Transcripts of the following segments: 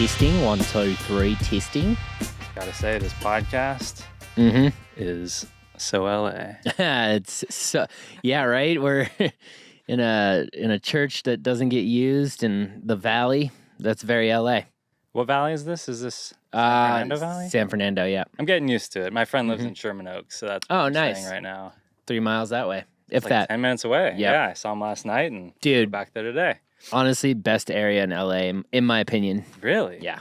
Testing. 1, 2, 3, testing. Gotta say, this podcast is so LA. It's so, yeah, right? We're in a church that doesn't get used in the valley. That's very LA. What valley is this? Is this San Fernando Valley? San Fernando, yeah. I'm getting used to it. My friend lives in Sherman Oaks, so that's what I'm nice. staying right now. 3 miles that way, if It's like that. 10 minutes away. Yep. Yeah, I saw him last night and Dude. we're back there today. Honestly, best area in LA, in my opinion. Really? Yeah.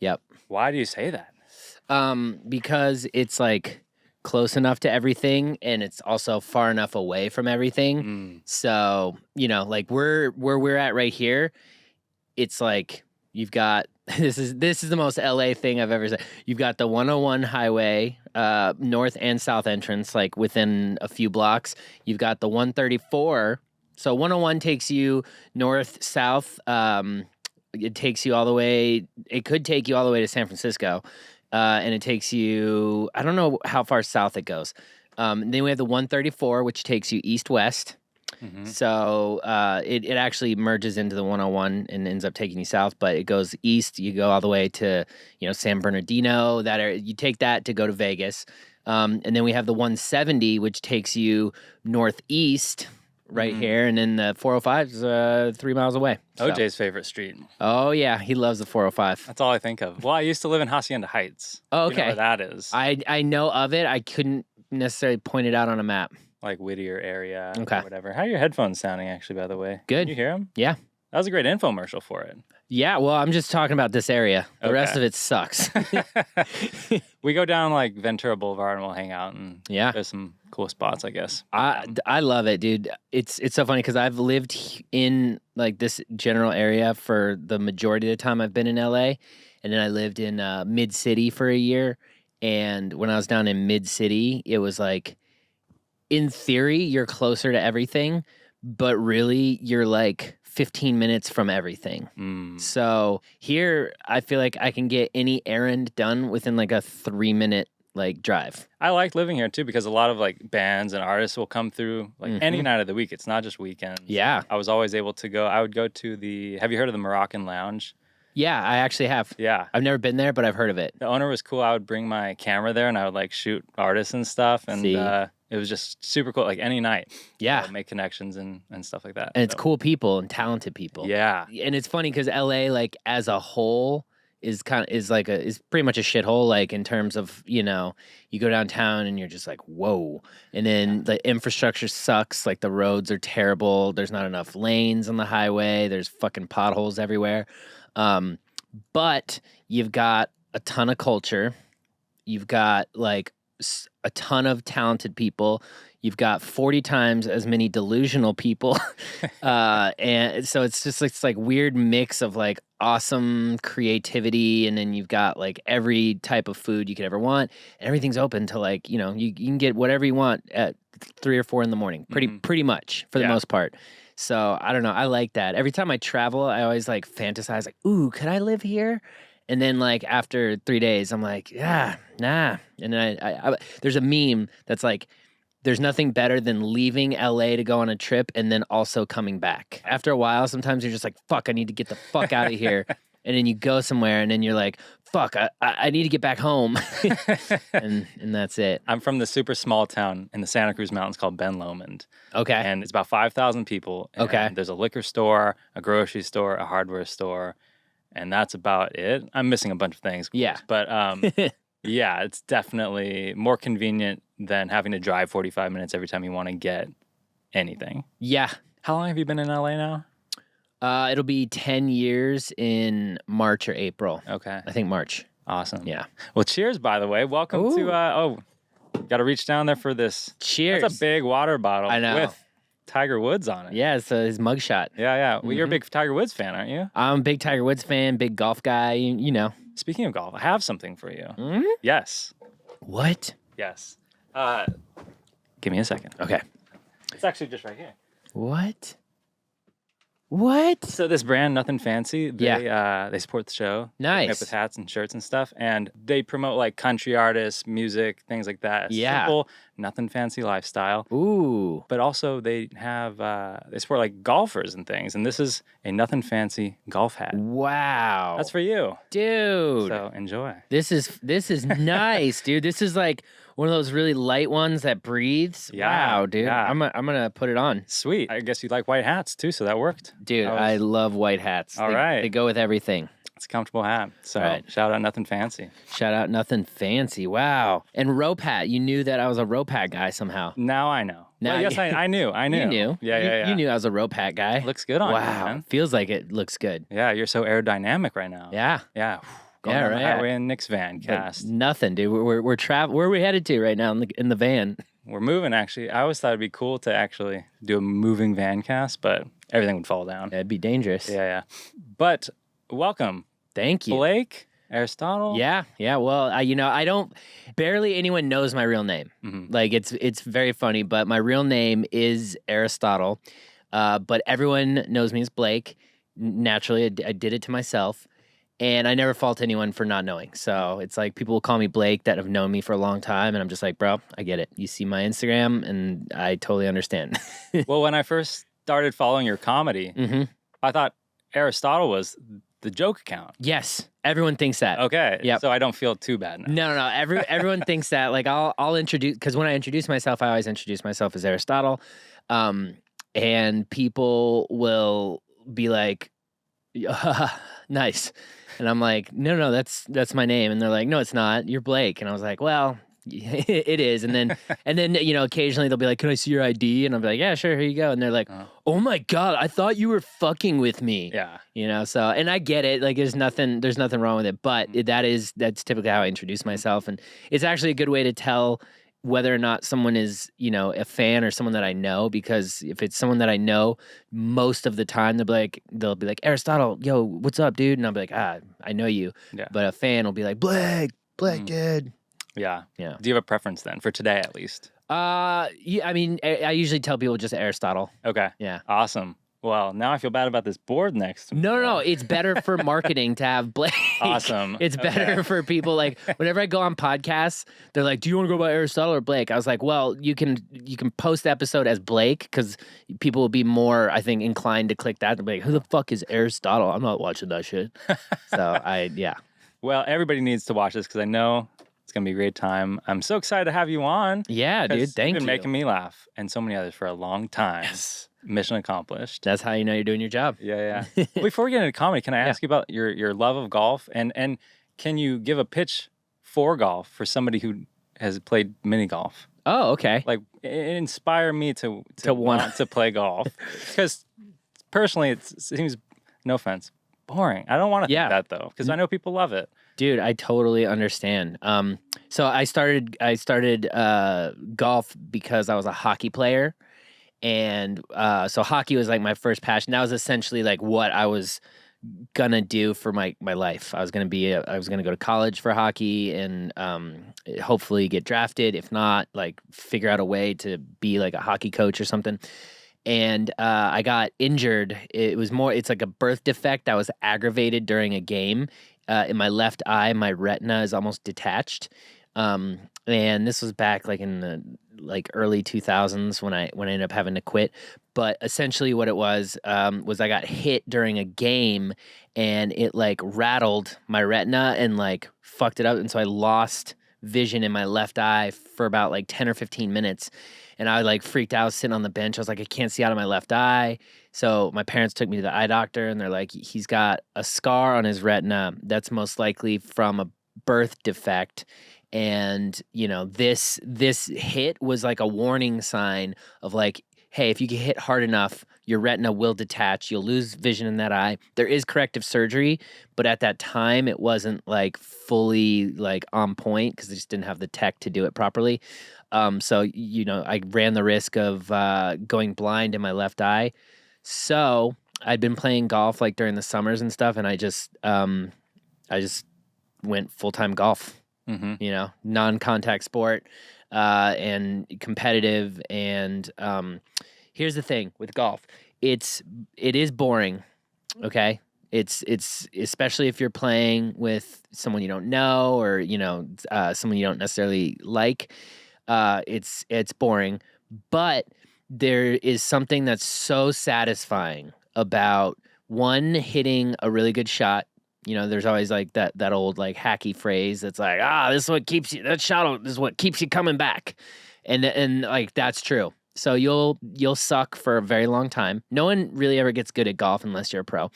Yep. Why do you say that? Because it's like close enough to everything and it's also far enough away from everything. So, like where we're at right here, it's like you've got this is the most LA thing I've ever said. You've got the 101 highway, north and south entrance, like within a few blocks. You've got the 134. So 101 takes you north, south. It takes you all the way. It could take you all the way to San Francisco. And it takes you, I don't know how far south it goes. Then we have the 134, which takes you east-west. So it actually merges into the 101 and ends up taking you south, but it goes east. You go all the way to, San Bernardino. That area. You take that to go to Vegas. And then we have the 170, which takes you northeast right here. And then the 405 is 3 miles away. So. OJ's favorite street. Oh, yeah. He loves the 405. That's all I think of. Well, I used to live in Hacienda Heights. Oh, okay. You know where that is. I know of it. I couldn't necessarily point it out on a map. Like Whittier area or Okay. whatever. How are your headphones sounding, actually, by the way? Good. Can you hear them? Yeah. That was a great infomercial for it. Yeah, well, I'm just talking about this area. The rest Okay. of it sucks. We go down like Ventura Boulevard and we'll hang out and Yeah. there's some cool spots, I guess. I love it, dude. It's so funny because I've lived in like this general area for the majority of the time I've been in LA, and then I lived in Mid City for a year. And when I was down in Mid City, it was like, in theory, you're closer to everything, but really, you're like 15 minutes from everything. So here, I feel like I can get any errand done within like a 3-minute like drive. I like living here too because a lot of like bands and artists will come through like any night of the week. It's not just weekends. Yeah. I was always able to go. I would go to have you heard of the Moroccan Lounge? Yeah, I actually have. Yeah. I've never been there, but I've heard of it. The owner was cool. I would bring my camera there and I would like shoot artists and stuff. And it was just super cool. Like any night. Yeah. Make connections and stuff like that. And it's cool people and talented people. Yeah. And it's funny because LA, like as a whole, is pretty much a shithole. Like in terms of, you go downtown and you're just like, whoa. And then the infrastructure sucks. Like the roads are terrible. There's not enough lanes on the highway. There's fucking potholes everywhere. But you've got a ton of culture. You've got like a ton of talented people. You've got 40 times as many delusional people. And so it's like weird mix of like awesome creativity. And then you've got like every type of food you could ever want. And everything's open to like, you can get whatever you want at 3 or 4 in the morning, pretty much for the most part. So I don't know. I like that. Every time I travel, I always like fantasize like, ooh, could I live here? And then like after 3 days, I'm like, yeah, nah. And then I there's a meme that's like, there's nothing better than leaving LA to go on a trip and then also coming back. After a while, sometimes you're just like, fuck, I need to get the fuck out of here. And then you go somewhere and then you're like, fuck, I need to get back home. and that's it. I'm from the super small town in the Santa Cruz Mountains called Ben Lomond. Okay. And it's about 5,000 people. And Okay. There's a liquor store, a grocery store, a hardware store, and that's about it. I'm missing a bunch of things. Yeah. But yeah, it's definitely more convenient than having to drive 45 minutes every time you want to get anything. Yeah. How long have you been in LA now? It'll be 10 years in March or April. Okay. I think March. Awesome. Yeah. Well, cheers, by the way. Welcome to, got to reach down there for this. Cheers. That's a big water bottle. I know. With Tiger Woods on it. Yeah, it's his mugshot. Yeah. Well, you're a big Tiger Woods fan, aren't you? I'm a big Tiger Woods fan, big golf guy, you know. Speaking of golf, I have something for you. Mm-hmm. Yes. What? Yes. Give me a second. Okay. It's actually just right here. What? So this brand, Nothing Fancy, they support the show. Nice. They come up with hats and shirts and stuff, and they promote like country artists, music, things like that. Yeah. Simple, nothing fancy lifestyle. Ooh. But also they have they support like golfers and things, and this is a nothing fancy golf hat. Wow. That's for you, dude. So enjoy. This is nice, dude. This is like one of those really light ones that breathes. Yeah, Wow, dude. yeah. I'm gonna put it on. Sweet. I guess you like white hats too, so that worked. Dude, I love white hats. All right. They go with everything. It's a comfortable hat. So Right. shout out nothing fancy. Shout out nothing fancy. Wow. And rope hat. You knew that I was a rope hat guy somehow. Now I know. Now Well, yes, you- I knew. You knew. Yeah. You knew I was a rope hat guy. Looks good on you, wow. man. Feels like it looks good. Yeah, you're so aerodynamic right now. Yeah. Yeah. Going Yeah, on the right. highway in Nick's Vancast. Nothing, dude. We're travel. Where are we headed to right now in the van? We're moving, actually. I always thought it'd be cool to actually do a moving Vancast, but everything would fall down. That'd be dangerous. Yeah. But welcome, Thank you. Blake, Aristotle. Yeah. Well, I don't. Barely anyone knows my real name. Mhm. Like it's very funny, but my real name is Aristotle. But everyone knows me as Blake. Naturally, I did it to myself, and I never fault anyone for not knowing. So it's like people will call me Blake that have known me for a long time, and I'm just like, bro, I get it. You see my Instagram, and I totally understand. Well, when I first started following your comedy, hmm I thought Aristotle was the joke account. Yes, everyone thinks that. Okay. Yep. So I don't feel too bad now. No. Everyone thinks that. Like I'll introduce, because when I introduce myself, I always introduce myself as Aristotle, and people will be like, "Nice," and I'm like, "No, that's my name," and they're like, "No, it's not. You're Blake," and I was like, "Well." It is, and then occasionally they'll be like, "Can I see your ID?" And I'll be like, "Yeah, sure, here you go." And they're like, "Oh my god, I thought you were fucking with me." Yeah. So, and I get it. Like, there's nothing wrong with it, but that's typically how I introduce myself, and it's actually a good way to tell whether or not someone is, a fan or someone that I know, because if it's someone that I know, most of the time they'll be like, "Aristotle, yo, what's up, dude?" And I'll be like, I know you. Yeah. But a fan will be like, Blake, dude. Yeah. Yeah. Do you have a preference then for today at least? Yeah, I mean, I usually tell people just Aristotle. Okay. Yeah. Awesome. Well, now I feel bad about this board next to me. No. It's better for marketing to have Blake. Awesome. It's better Okay. for people. Like, whenever I go on podcasts, they're like, "Do you want to go by Aristotle or Blake?" I was like, "Well, you can post the episode as Blake, because people will be more, I think, inclined to click that and be like, 'Who the fuck is Aristotle? I'm not watching that shit.'" So yeah. Well, everybody needs to watch this because I know it's going to be a great time. I'm so excited to have you on. Yeah, dude. 'cause Thank you've you. been making me laugh and so many others for a long time. Yes. Mission accomplished. That's how you know you're doing your job. Yeah. Before we get into comedy, can I ask you about your love of golf? And can you give a pitch for golf for somebody who has played mini golf? Oh, okay. Like, inspire me to want- want to play golf. Because personally, it seems, no offense, boring. I don't want to Yeah. think that, though, because I know people love it. Dude, I totally understand. So I started golf because I was a hockey player, and so hockey was like my first passion. That was essentially like what I was gonna do for my life. I was gonna go to college for hockey and hopefully get drafted. If not, like figure out a way to be like a hockey coach or something. And I got injured. It's like a birth defect that was aggravated during a game. In my left eye, my retina is almost detached. And this was back like in the early 2000s when I ended up having to quit. But essentially what it was I got hit during a game, and it like rattled my retina and like fucked it up. And so I lost vision in my left eye for about like 10 or 15 minutes. And I like freaked out sitting on the bench. I was like, I can't see out of my left eye. So my parents took me to the eye doctor, and they're like, he's got a scar on his retina that's most likely from a birth defect. And, this hit was like a warning sign of like, hey, if you get hit hard enough, your retina will detach. You'll lose vision in that eye. There is corrective surgery, but at that time it wasn't like fully like on point because they just didn't have the tech to do it properly. So, I ran the risk of going blind in my left eye. So I'd been playing golf like during the summers and stuff, and I just went full-time golf. Mm-hmm. Non-contact sport and competitive. And here's the thing with golf. It is boring, okay? It's especially if you're playing with someone you don't know or, someone you don't necessarily like. It's boring, but there is something that's so satisfying about one hitting a really good shot. You know, there's always like that old like hacky phrase that's like, this is what keeps you this is what keeps you coming back. And like that's true. So you'll suck for a very long time. No one really ever gets good at golf unless you're a pro.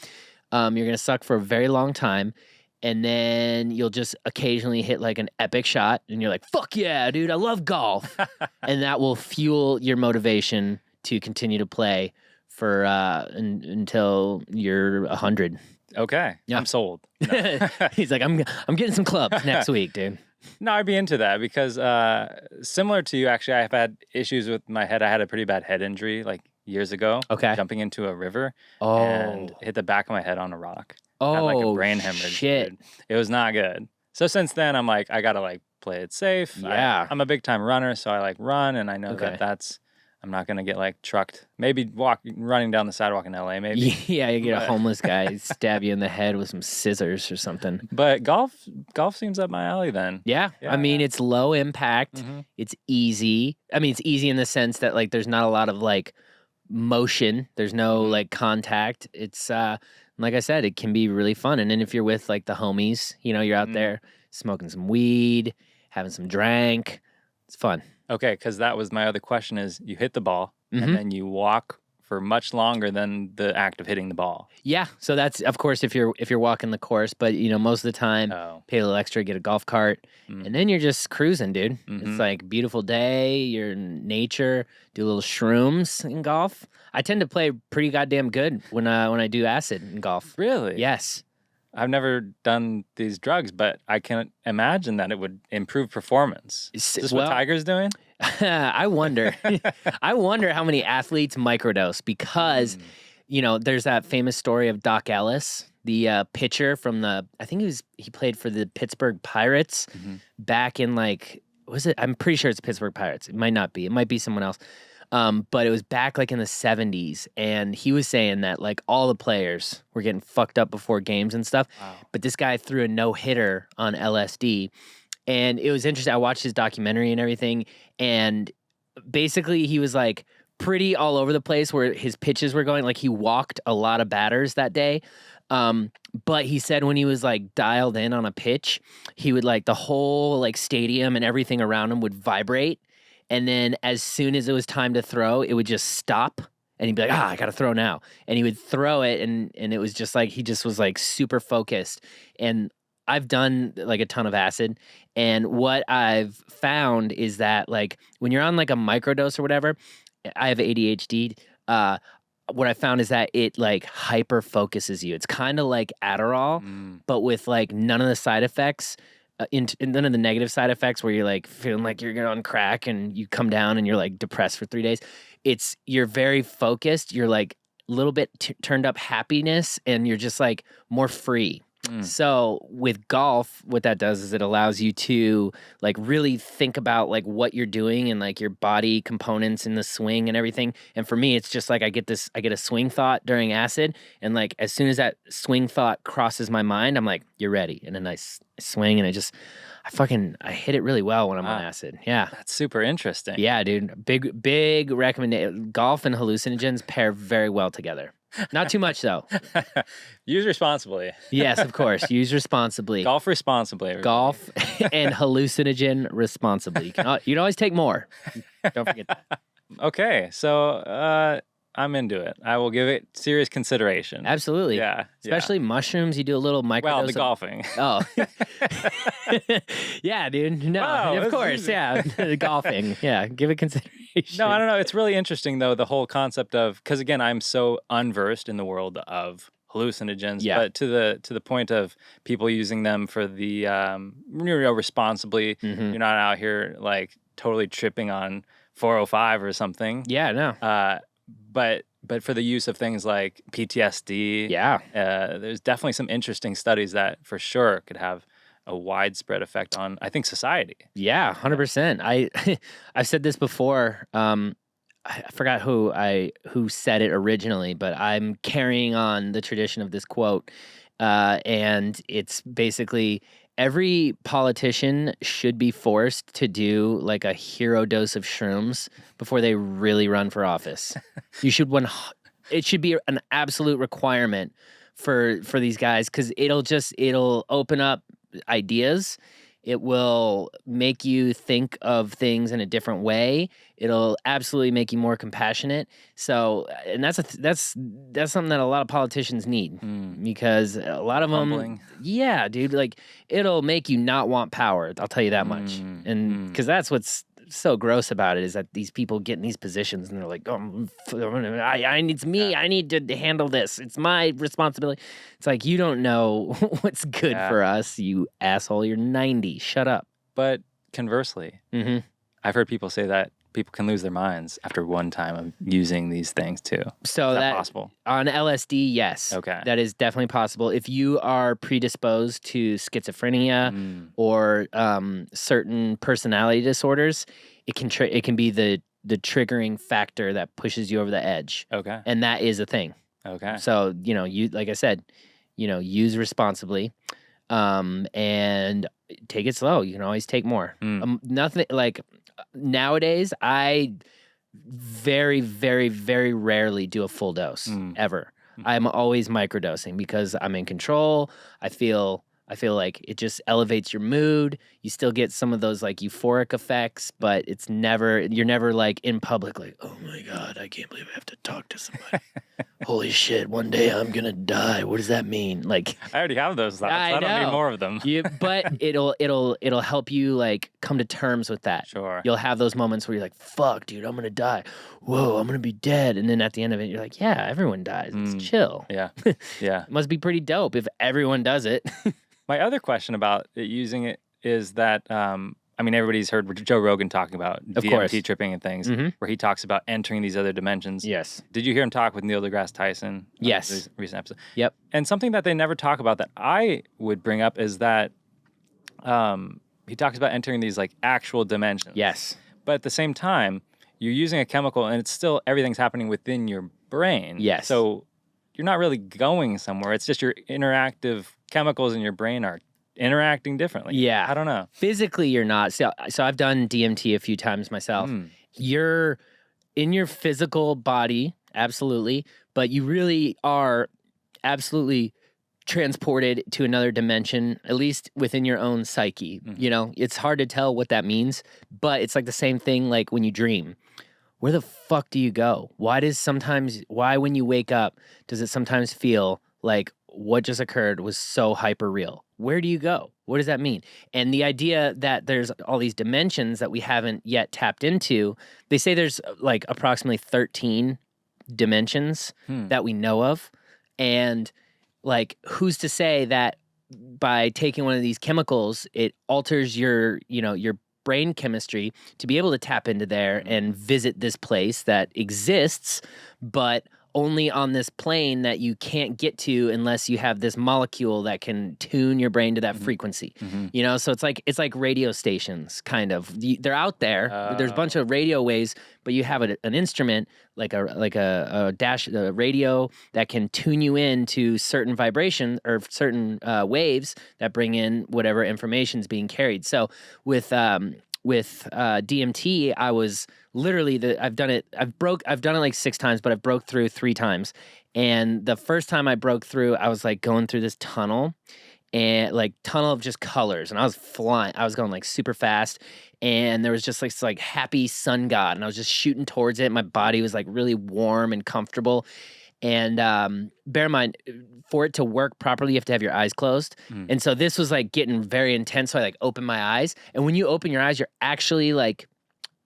You're gonna suck for a very long time, and then you'll just occasionally hit like an epic shot, and you're like, "Fuck yeah, dude! I love golf," and that will fuel your motivation to continue to play for until you're 100. Okay, Yeah. I'm sold. No. He's like, I'm getting some clubs next week, dude. No, I'd be into that because similar to you, actually, I've had issues with my head. I had a pretty bad head injury like years ago. Okay. Jumping into a river and hit the back of my head on a rock. Oh, Had like a brain hemorrhage. shit. Dude. It was not good. So since then, I'm like, I gotta like play it safe. Yeah. I'm a big time runner, so I like run, and I know that I'm not gonna get like trucked. Maybe running down the sidewalk in LA, maybe. Yeah, you get a homeless guy stab you in the head with some scissors or something. But golf seems up my alley then. Yeah. I mean, it's low impact. Mm-hmm. It's easy. I mean, it's easy in the sense that like there's not a lot of like motion. There's no like contact. It's like I said, it can be really fun. And then if you're with like the homies, you know, you're out there smoking some weed, having some drank. It's fun. Okay, because that was my other question is you hit the ball and then you walk for much longer than the act of hitting the ball. Yeah. So that's, of course, if you're walking the course, but you know, most of the time pay a little extra, get a golf cart, and then you're just cruising, dude. It's like beautiful day, you're in nature, do little shrooms in golf. I tend to play pretty goddamn good when I do acid in golf. Really? Yes. I've never done these drugs, but I can imagine that it would improve performance. Is this what Tiger's doing? I wonder. I wonder how many athletes microdose because, you know, there's that famous story of Doc Ellis, the pitcher from I think he played for the Pittsburgh Pirates back in like, was it? I'm pretty sure it's Pittsburgh Pirates. It might not be. It might be someone else. But it was back like in the 70s, and he was saying that like all the players were getting fucked up before games and stuff. Wow. But this guy threw a no-hitter on LSD, and it was interesting. I watched his documentary and everything, and basically he was like pretty all over the place where his pitches were going. Like he walked a lot of batters that day. But he said when he was like dialed in on a pitch, he would like the whole like stadium and everything around him would vibrate. And then as soon as it was time to throw, it would just stop. And he'd be like, I got to throw now. And he would throw it. And it was just like, he just was like super focused. And I've done like a ton of acid. And what I've found is that like when you're on like a microdose or whatever, I have ADHD. What I found is that it like hyper focuses you. It's kind of like Adderall, but with like none of the side effects. And none of the negative side effects where you're like feeling like you're on crack and you come down and you're like depressed for 3 days. You're very focused. You're like a little bit turned up happiness and you're just like more free. So with golf, what that does is it allows you to like really think about like what you're doing and like your body components in the swing and everything. And for me, it's just like I get a swing thought during acid. And like as soon as that swing thought crosses my mind, I'm like, you're ready. And then I swing and I hit it really well when I'm on acid. Yeah. That's super interesting. Yeah, dude. Big recommendation. Golf and hallucinogens pair very well together. Not too much, though. Use responsibly. Yes, of course. Use responsibly. Golf responsibly. Everybody. Golf and hallucinogen responsibly. You can always take more. Don't forget that. Okay, so I'm into it. I will give it serious consideration. Absolutely. Yeah. Especially mushrooms. You do a little microdose. Well, the golfing. Oh. Yeah, dude. No, wow, of course. Easy. Yeah. The golfing. Yeah. Give it consideration. No, I don't know. It's really interesting, though, the whole concept of, because again, I'm so unversed in the world of hallucinogens, but to the point of people using them for the, responsibly, you're not out here like totally tripping on 405 or something. Yeah, no. But for the use of things like PTSD, there's definitely some interesting studies that for sure could have a widespread effect on, I think, society. Yeah, 100%. I've said this before. I forgot who said it originally, but I'm carrying on the tradition of this quote. And it's basically every politician should be forced to do like a hero dose of shrooms before they really run for office. You should it should be an absolute requirement for these guys, because it'll open up ideas. It will make you think of things in a different way. It'll absolutely make you more compassionate. So, and that's something that a lot of politicians need, because a lot of Humbling. them, yeah, dude, like it'll make you not want power. I'll tell you that much. And because that's what's so gross about it, is that these people get in these positions and they're like, oh, I need to handle this. It's my responsibility. It's like, you don't know what's good for us, you asshole. You're 90. Shut up. But conversely, I've heard people say that people can lose their minds after one time of using these things too. So is that possible? On LSD, yes. Okay. That is definitely possible. If you are predisposed to schizophrenia or certain personality disorders, it can be the triggering factor that pushes you over the edge. Okay. And that is a thing. Okay. So, you, like I said, use responsibly, and take it slow. You can always take more. Nothing like nowadays, I very, very, very rarely do a full dose ever. I'm always microdosing because I'm in control. I feel like it just elevates your mood. You still get some of those like euphoric effects, but you're never like in public like, oh my God, I can't believe I have to talk to somebody. Holy shit, one day I'm gonna die. What does that mean? Like, I already have those thoughts. I don't need more of them. But it'll help you like come to terms with that. Sure. You'll have those moments where you're like, fuck, dude, I'm gonna die. Whoa, I'm gonna be dead. And then at the end of it, you're like, yeah, everyone dies. It's chill. Yeah. Yeah. It must be pretty dope if everyone does it. My other question about using it is that, everybody's heard Joe Rogan talking about DMT tripping and things, where he talks about entering these other dimensions. Yes. Did you hear him talk with Neil deGrasse Tyson? Yes. Recent episode. Yep. And something that they never talk about that I would bring up is that he talks about entering these like actual dimensions. Yes. But at the same time, you're using a chemical and it's still, everything's happening within your brain. Yes. So you're not really going somewhere. It's just your interactive chemicals in your brain are interacting differently. Yeah. I don't know. Physically, you're not. So I've done DMT a few times myself. You're in your physical body, absolutely, but you really are absolutely transported to another dimension, at least within your own psyche. It's hard to tell what that means, but it's like the same thing like when you dream. Where the fuck do you go? Why when you wake up, does it sometimes feel like what just occurred was so hyper real? Where do you go? What does that mean? And the idea that there's all these dimensions that we haven't yet tapped into, they say there's like approximately 13 dimensions that we know of. And like, who's to say that by taking one of these chemicals, it alters your brain chemistry to be able to tap into there and visit this place that exists, but only on this plane that you can't get to unless you have this molecule that can tune your brain to that frequency. So it's like radio stations, kind of. They're out there. There's a bunch of radio waves, but you have an instrument like a radio that can tune you in to certain vibration or certain waves that bring in whatever information is being carried. So with DMT, I was literally I've done it like 6 times, but I've broke through 3 times. And the first time I broke through, I was like going through this tunnel of just colors, and I was flying. I was going like super fast, and there was just like this like happy sun god, and I was just shooting towards it. My body was like really warm and comfortable. And bear in mind, for it to work properly, you have to have your eyes closed. And so this was like getting very intense. So I like opened my eyes. And when you open your eyes, you're actually like,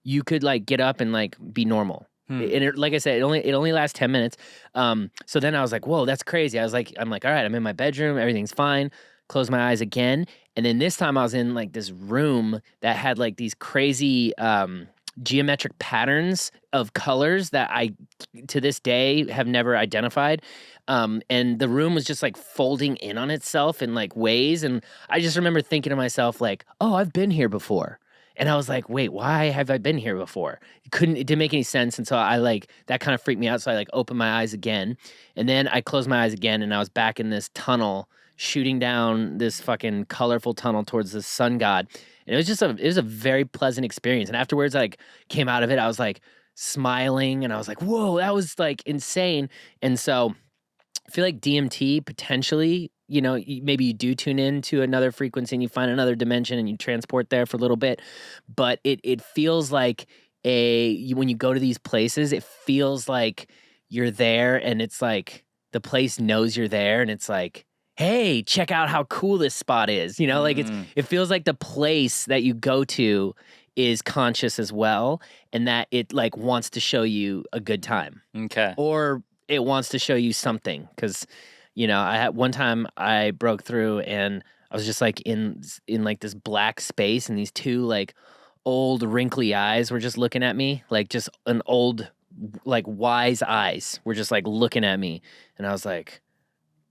you could like get up and like be normal. And like I said, it only lasts 10 minutes. So then I was like, whoa, that's crazy. I'm like, all right, I'm in my bedroom. Everything's fine. Close my eyes again. And then this time I was in like this room that had like these crazy geometric patterns of colors that I, to this day, have never identified. And the room was just like folding in on itself in like ways. And I just remember thinking to myself like, oh, I've been here before. And I was like, wait, why have I been here before? It didn't make any sense. And so that kind of freaked me out. So I like opened my eyes again, and then I closed my eyes again, and I was back in this tunnel shooting down this fucking colorful tunnel towards the sun god. And it was a very pleasant experience. And afterwards, I like came out of it, I was like smiling and I was like, whoa, that was like insane. And so I feel like DMT potentially, you know, maybe you do tune in to another frequency and you find another dimension and you transport there for a little bit. But it feels like when you go to these places, it feels like you're there and it's like the place knows you're there and it's like, hey, check out how cool this spot is. You know, like it feels like the place that you go to is conscious as well and that it like wants to show you a good time. Okay. Or it wants to show you something because, you know, I had one time I broke through and I was just like in like this black space and these two like old wrinkly eyes were just looking at me, like just an old like wise eyes were just like looking at me. And I was like,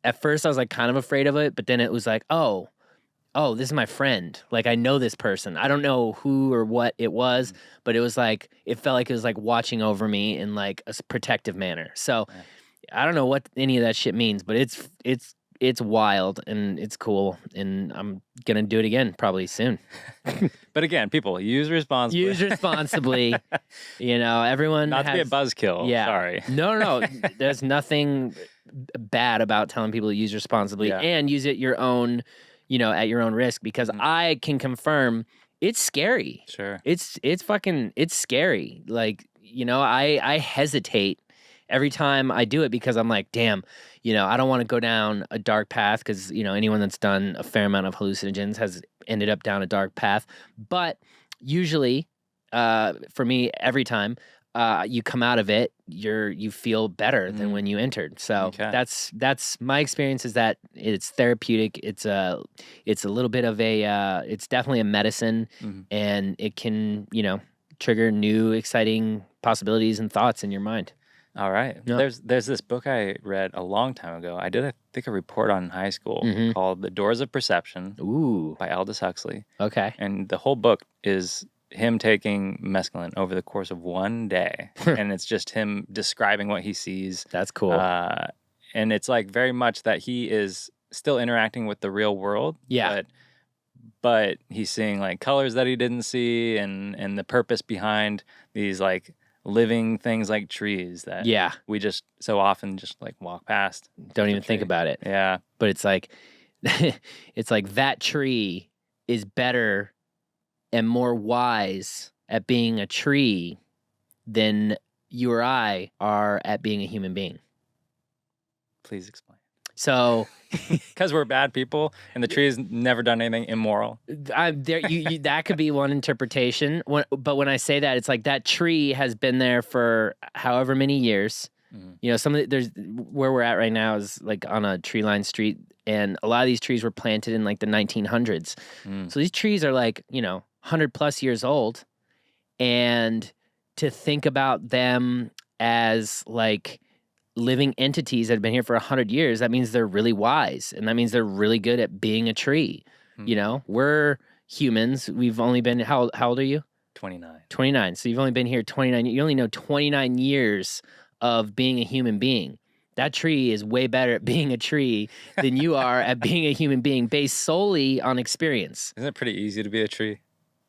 at first I was like kind of afraid of it, but then it was like, oh, this is my friend. Like I know this person. I don't know who or what it was, but it was like, it felt like it was like watching over me in like a protective manner. So I don't know what any of that shit means, but it's wild and it's cool. And I'm going to do it again probably soon. But again, people, use responsibly. Use responsibly. You know, everyone Not to be a buzzkill. Yeah. Sorry. No. There's nothing bad about telling people to use responsibly and use it your own, you know, at your own risk because I can confirm it's scary. Sure. It's scary. Like, you know, I hesitate every time I do it because I'm like, damn, you know, I don't want to go down a dark path because, you know, anyone that's done a fair amount of hallucinogens has ended up down a dark path. But usually, for me, every time you come out of it, you feel better than when you entered. So that's my experience is that it's therapeutic. It's a little bit of it's definitely a medicine and it can, you know, trigger new exciting possibilities and thoughts in your mind. All right. Yeah. There's this book I read a long time ago. I did, I think, a report on in high school called The Doors of Perception by Aldous Huxley. Okay. And the whole book is him taking mescaline over the course of one day. And it's just him describing what he sees. That's cool. And it's like very much that he is still interacting with the real world. Yeah. But he's seeing like colors that he didn't see and the purpose behind these like living things like trees that we just so often just like walk past. Don't even think about it. Yeah. But it's like it's like that tree is better and more wise at being a tree than you or I are at being a human being. Please explain. So, because we're bad people, and the tree has never done anything immoral. That could be one interpretation. But when I say that, it's like that tree has been there for however many years. You know, there's where we're at right now is like on a tree-lined street, and a lot of these trees were planted in like the 1900s. So these trees are like, you know, 100 plus years old, and to think about them as like living entities that have been here for 100 years, that means they're really wise. And that means they're really good at being a tree. You know, we're humans. We've only been, how old are you? 29. 29. So you've only been here 29. You only know 29 years of being a human being. That tree is way better at being a tree than you are at being a human being based solely on experience. Isn't it pretty easy to be a tree?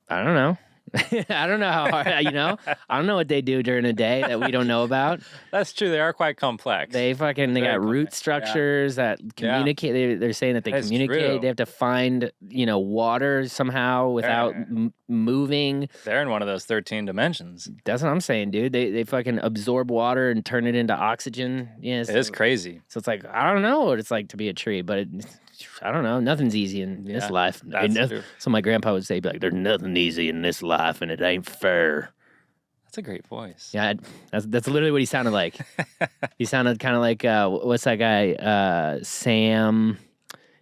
I don't know. I don't know how hard, you know? I don't know what they do during the day that we don't know about. That's true. They are quite complex. They got root structures that communicate. They're saying that they communicate. True. They have to find, you know, water somehow without moving. They're in one of those 13 dimensions. That's what I'm saying, dude. They fucking absorb water and turn it into oxygen. Yeah, it is crazy. So it's like, I don't know what it's like to be a tree, but I don't know. Nothing's easy in this life. So my grandpa would say, he'd be like, there's nothing easy in this life and it ain't fair. That's a great voice. Yeah, that's literally what he sounded like. He sounded kind of like, what's that guy? Sam.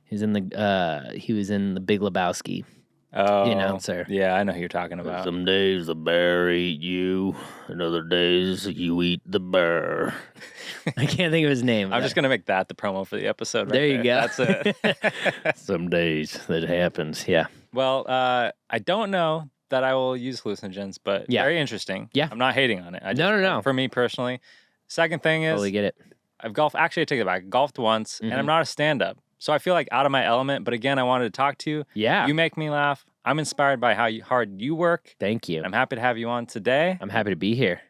He was in the Big Lebowski. Oh, the announcer. Yeah, I know who you're talking about. Some days the bear eat you, and other days you eat the bear. I can't think of his name. I'm just going to make that the promo for the episode. There you go. That's it. Some days that happens, yeah. Well, I don't know that I will use hallucinogens, but very interesting. Yeah. I'm not hating on it. No. For me personally. Second thing is, totally get it. I've golfed. Actually, I take it back. I golfed once, and I'm not a stand-up. So I feel like out of my element, but again, I wanted to talk to you. Yeah. You make me laugh. I'm inspired by how hard you work. Thank you. I'm happy to have you on today. I'm happy to be here.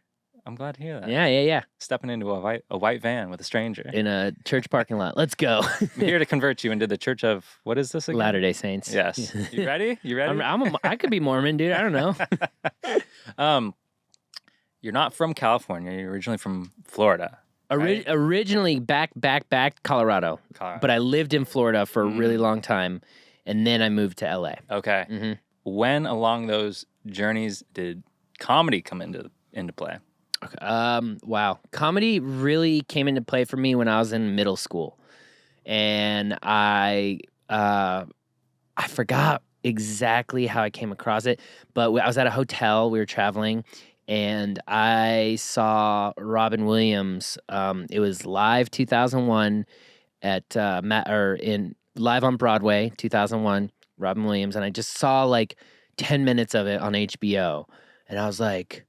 I'm glad to hear that. Yeah. Stepping into a white van with a stranger. In a church parking lot. Let's go. I'm here to convert you into the Church of, what is this again? Latter-day Saints. Yes. You ready? I could be Mormon, dude. I don't know. You're not from California. You're originally from Florida. Right? Originally back Colorado. But I lived in Florida for a really long time, and then I moved to LA. Okay. Mm-hmm. When along those journeys did comedy come into play? Okay. Wow. Comedy really came into play for me when I was in middle school, and I forgot exactly how I came across it, but I was at a hotel. We were traveling, and I saw Robin Williams. It was live 2001 at live on Broadway 2001. Robin Williams, and I just saw like 10 minutes of it on HBO, and I was like,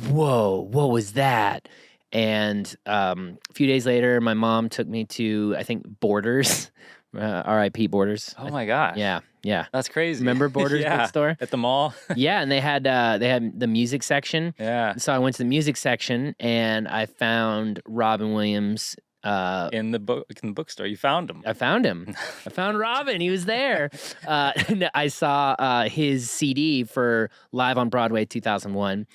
"Whoa, what was that?" And a few days later, my mom took me to, I think, Borders, R.I.P. Borders. Oh my gosh! Yeah, that's crazy. Remember Borders bookstore at the mall? Yeah, and they had the music section. Yeah. So I went to the music section and I found Robin Williams. In the bookstore, you found him. I found him. I found Robin. He was there. I saw his CD for Live on Broadway 2001,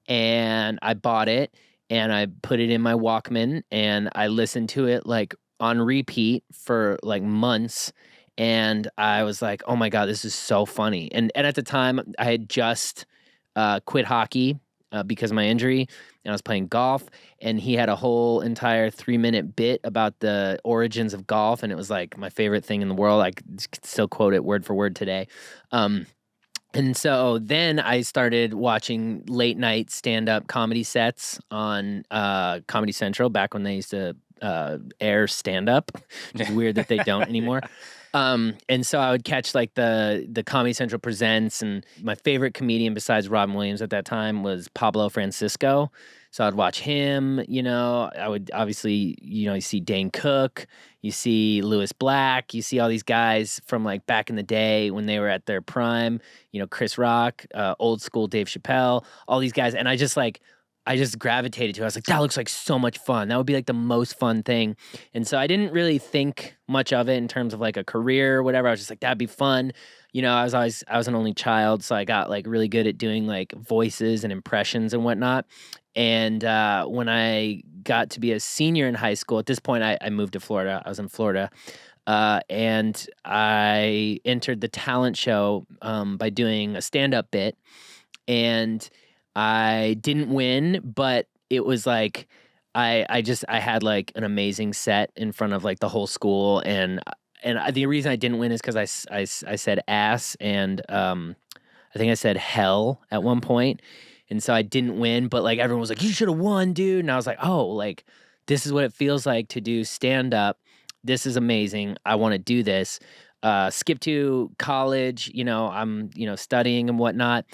and I bought it and I put it in my Walkman and I listened to it like on repeat for like months. And I was like, oh my God, this is so funny. And at the time, I had just quit hockey because of my injury, and I was playing golf. And he had a whole entire 3-minute bit about the origins of golf, and it was like my favorite thing in the world. I could still quote it word for word today. And so then I started watching late night stand-up comedy sets on Comedy Central back when they used to air stand-up. It's weird that they don't anymore. And so I would catch like the Comedy Central Presents, and my favorite comedian besides Robin Williams at that time was Pablo Francisco. So I'd watch him, I would obviously, you see Dane Cook, you see Lewis Black, you see all these guys from like back in the day when they were at their prime, Chris Rock, old school Dave Chappelle, all these guys. And I just gravitated to it. I was like, that looks like so much fun. That would be like the most fun thing. And so I didn't really think much of it in terms of like a career or whatever. I was just like, that'd be fun. I was an only child, so I got like really good at doing like voices and impressions and whatnot. And when I got to be a senior in high school, at this point I moved to Florida. I was in Florida. And I entered the talent show by doing a stand-up bit. And I didn't win, but it was like I had like an amazing set in front of like the whole school, and the reason I didn't win is because I said ass and I think I said hell at one point, and so I didn't win. But like everyone was like, "You should have won, dude!" And I was like, "Oh, like this is what it feels like to do stand up. This is amazing. I want to do this." Skip to college, I'm studying and whatnot.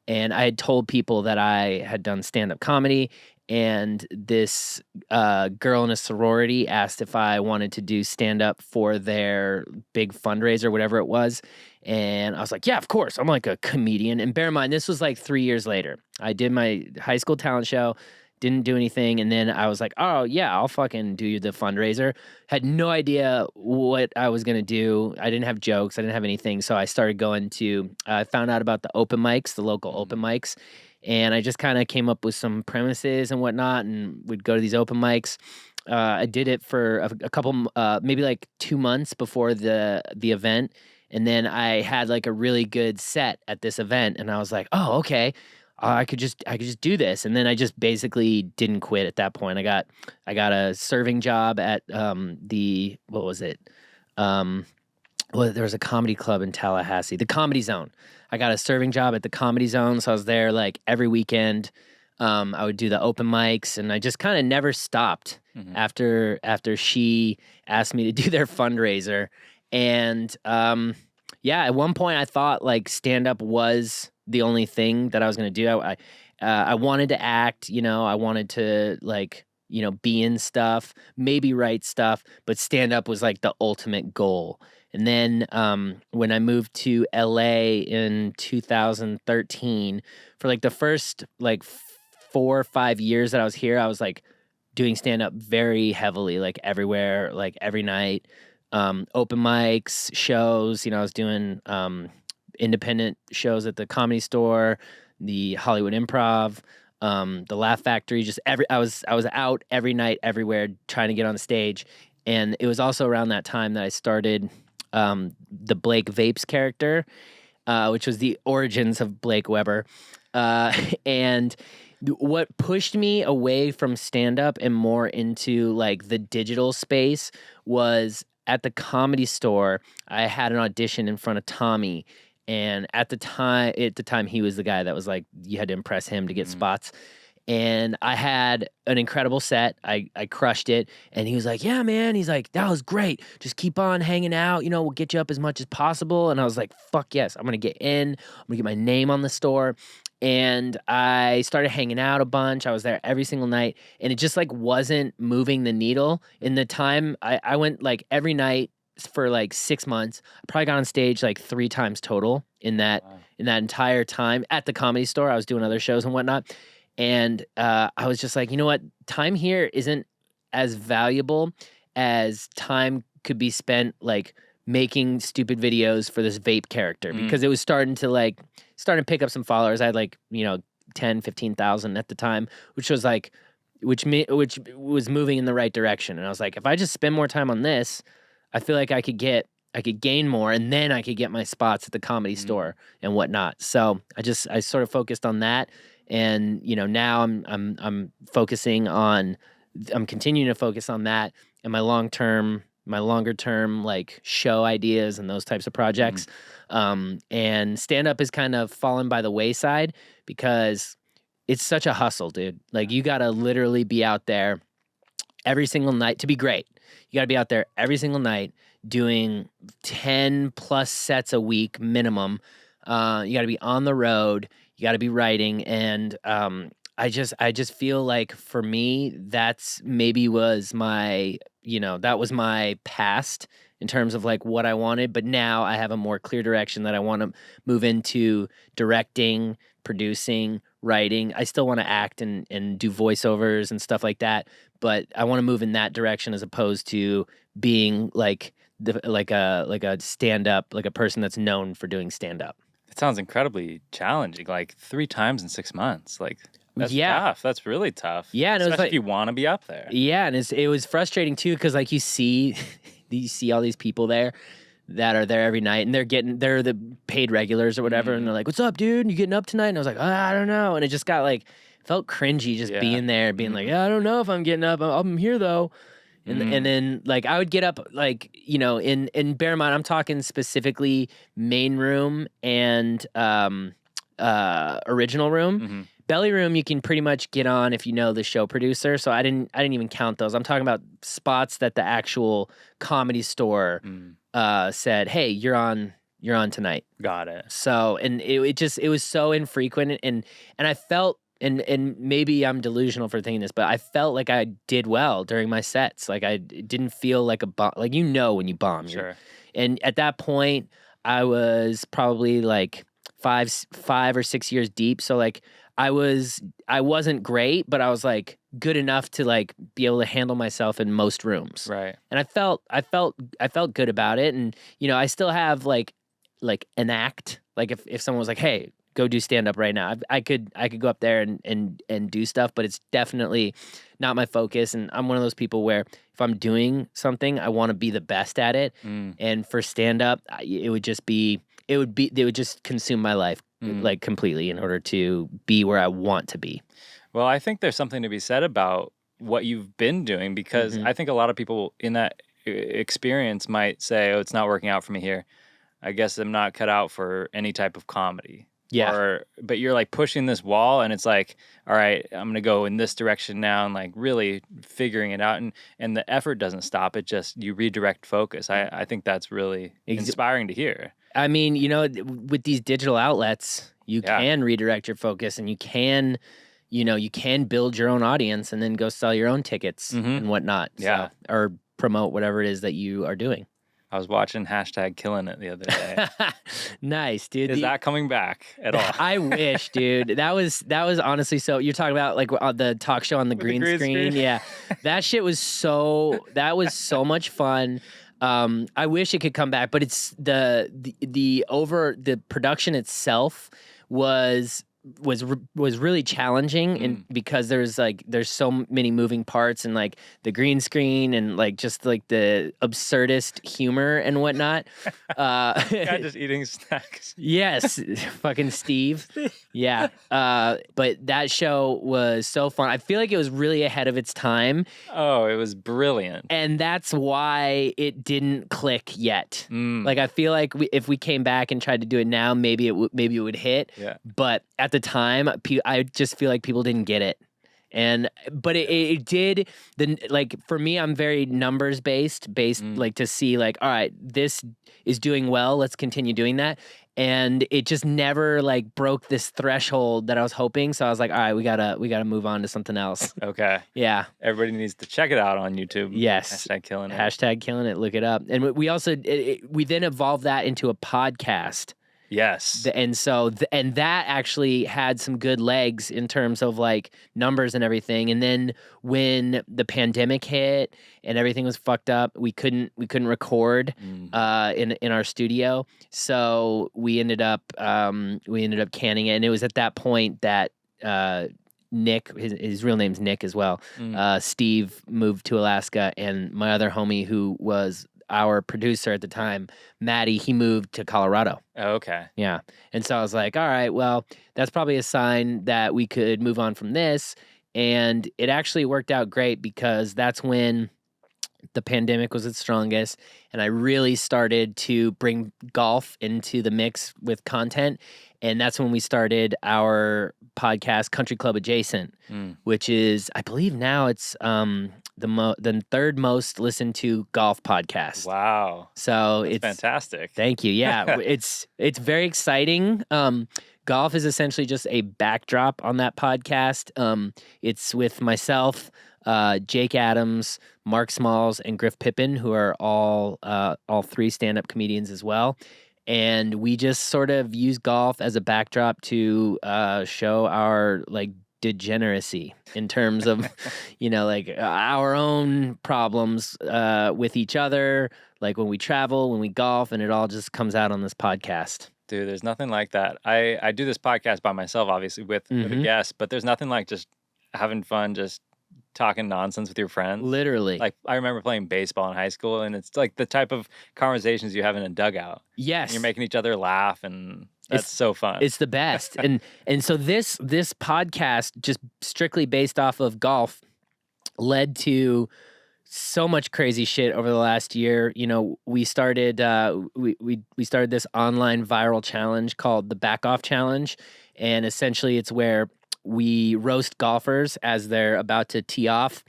And I had told people that I had done stand-up comedy, and this girl in a sorority asked if I wanted to do stand-up for their big fundraiser, whatever it was. And I was like, yeah, of course. I'm like a comedian. And bear in mind, this was like 3 years later. I did my high school talent show, didn't do anything. And then I was like, oh, yeah, I'll fucking do the fundraiser. Had no idea what I was going to do. I didn't have jokes. I didn't have anything. So I started going to, I found out about the open mics, the local open mics. And I just kind of came up with some premises and whatnot, and we'd go to these open mics. I did it for a couple, maybe like 2 months before the event. And then I had like a really good set at this event. And I was like, oh, okay. I could just do this. And then I just basically didn't quit at that point. I got a serving job at what was it? Well, there was a comedy club in Tallahassee, the Comedy Zone. I got a serving job at the Comedy Zone, so I was there like every weekend. I would do the open mics, and I just kind of never stopped after she asked me to do their fundraiser. And at one point I thought like stand up was the only thing that I was going to do. I wanted to act, I wanted to like be in stuff, maybe write stuff, but stand up was like the ultimate goal. And then when I moved to LA in 2013, for like the first like 4 or 5 years that I was here, I was like doing stand up very heavily, like everywhere, like every night, open mics, shows. I was doing independent shows at the Comedy Store, the Hollywood Improv, the Laugh Factory. I was out every night, everywhere, trying to get on the stage. And it was also around that time that I started the Blake Vapes character, which was the origins of Blake Weber. And what pushed me away from stand-up and more into like the digital space was at the Comedy Store. I had an audition in front of Tommy, and at the time he was the guy that was like, you had to impress him to get spots. And I had an incredible set. I crushed it. And he was like, yeah, man. He's like, that was great. Just keep on hanging out. We'll get you up as much as possible. And I was like, fuck yes. I'm going to get in. I'm going to get my name on the store. And I started hanging out a bunch. I was there every single night. And it just like wasn't moving the needle. In the time, I went like every night for like 6 months. I probably got on stage like 3 times total in that entire time at the Comedy Store. I was doing other shows and whatnot. And I was just like, you know what? Time here isn't as valuable as time could be spent like making stupid videos for this vape character, because it was starting to pick up some followers. I had like 10, 15,000 at the time, which was like which was moving in the right direction. And I was like, if I just spend more time on this, I feel like I could gain more, and then I could get my spots at the Comedy Store and whatnot. So I sort of focused on that. And now I'm continuing to focus on that and my longer term like show ideas and those types of projects. And stand up is kind of fallen by the wayside because it's such a hustle, dude. Like you got to literally be out there every single night to be great. You got to be out there every single night doing 10 plus sets a week minimum. You got to be on the road. You got to be writing. And I just feel like for me, that's maybe was my, that was my past in terms of like what I wanted. But now I have a more clear direction that I want to move into directing, producing, writing. I still want to act and do voiceovers and stuff like that. But I want to move in that direction as opposed to being like a stand-up, like a person that's known for doing stand-up. It sounds incredibly challenging, like 3 times in 6 months. Like, that's tough. That's really tough. Yeah, and especially it was like, if you want to be up there. Yeah, and it was frustrating too because like you see all these people there that are there every night, and they're the paid regulars or whatever, and they're like, "What's up, dude? You getting up tonight?" And I was like, I don't know, and it just got like felt cringy just being there, being like, "Yeah, I don't know if I'm getting up. I'm here though." And then like I would get up like in bear in mind, I'm talking specifically main room and original room. Belly room you can pretty much get on if you know the show producer. So I didn't even count those. I'm talking about spots that the actual Comedy Store said, "Hey, you're on tonight." Got it. So and it was so infrequent, and I felt. And maybe I'm delusional for thinking this, but I felt like I did well during my sets. Like I didn't feel like a bomb. Like when you bomb. Sure. And at that point, I was probably like 5 or 6 years deep. So like I wasn't great, but I was like good enough to like be able to handle myself in most rooms. Right. And I felt good about it. And I still have like an act. Like if someone was like, "Hey, go do stand up right now," I could go up there and do stuff, but it's definitely not my focus. And I'm one of those people where if I'm doing something, I want to be the best at it. And for stand up, it would just consume my life like completely in order to be where I want to be. Well, I think there's something to be said about what you've been doing, because I think a lot of people in that experience might say, "Oh, it's not working out for me here. I guess I'm not cut out for any type of comedy." Yeah. But you're like pushing this wall, and it's like, all right, I'm going to go in this direction now, and like really figuring it out. And the effort doesn't stop. It just, you redirect focus. I think that's really inspiring to hear. I mean, with these digital outlets, you can redirect your focus, and you can you can build your own audience and then go sell your own tickets and whatnot. Yeah. So, or promote whatever it is that you are doing. I was watching #Killing It the other day. Nice, dude. Is that coming back at all? I wish, dude. That was honestly so. You're talking about like the talk show on the green screen. Yeah, that shit was so much fun. I wish it could come back, but it's the production itself was really challenging, and because there's so many moving parts and like the green screen and like just like the absurdist humor and whatnot. Guy just eating snacks. Yes, fucking Steve. Yeah, but that show was so fun. I feel like it was really ahead of its time. Oh, it was brilliant, and that's why it didn't click yet. Like I feel like if we came back and tried to do it now, maybe it would hit. Yeah. But at the time, I just feel like people didn't get it. But it did. Like for me, I'm very numbers based, like to see like, all right, this is doing well. Let's continue doing that. And it just never like broke this threshold that I was hoping. So I was like, all right, we gotta move on to something else. Okay. Yeah. Everybody needs to check it out on YouTube. Yes. #Killing It. #Killing It. Look it up. And we also we then evolved that into a podcast. Yes. And so, and that actually had some good legs in terms of like numbers and everything. And then when the pandemic hit and everything was fucked up, we couldn't record in our studio. So we ended up canning it. And it was at that point that Nick, his real name's Nick as well. Steve moved to Alaska, and my other homie who was our producer at the time, Maddie, he moved to Colorado. Oh, okay. Yeah. And so I was like, all right, well, that's probably a sign that we could move on from this. And it actually worked out great because that's when the pandemic was its strongest. And I really started to bring golf into the mix with content. And that's when we started our podcast, Country Club Adjacent, which is, I believe now it's the third most listened to golf podcast. Wow. So it's fantastic. Thank you. Yeah. it's very exciting. Golf is essentially just a backdrop on that podcast. It's with myself, Jake Adams, Mark Smalls, and Griff Pippin, who are all three stand-up comedians as well. And we just sort of use golf as a backdrop to show our like degeneracy in terms of, like our own problems with each other, like when we travel, when we golf, and it all just comes out on this podcast. Dude, there's nothing like that. I do this podcast by myself, obviously, with a guest, but there's nothing like just having fun, just talking nonsense with your friends. Literally. Like, I remember playing baseball in high school, and it's like the type of conversations you have in a dugout. Yes. And you're making each other laugh, and that's so fun. It's the best. and so this podcast, just strictly based off of golf, led to so much crazy shit over the last year. We started we started this online viral challenge called the Back Off Challenge, and essentially it's where we roast golfers as they're about to tee off,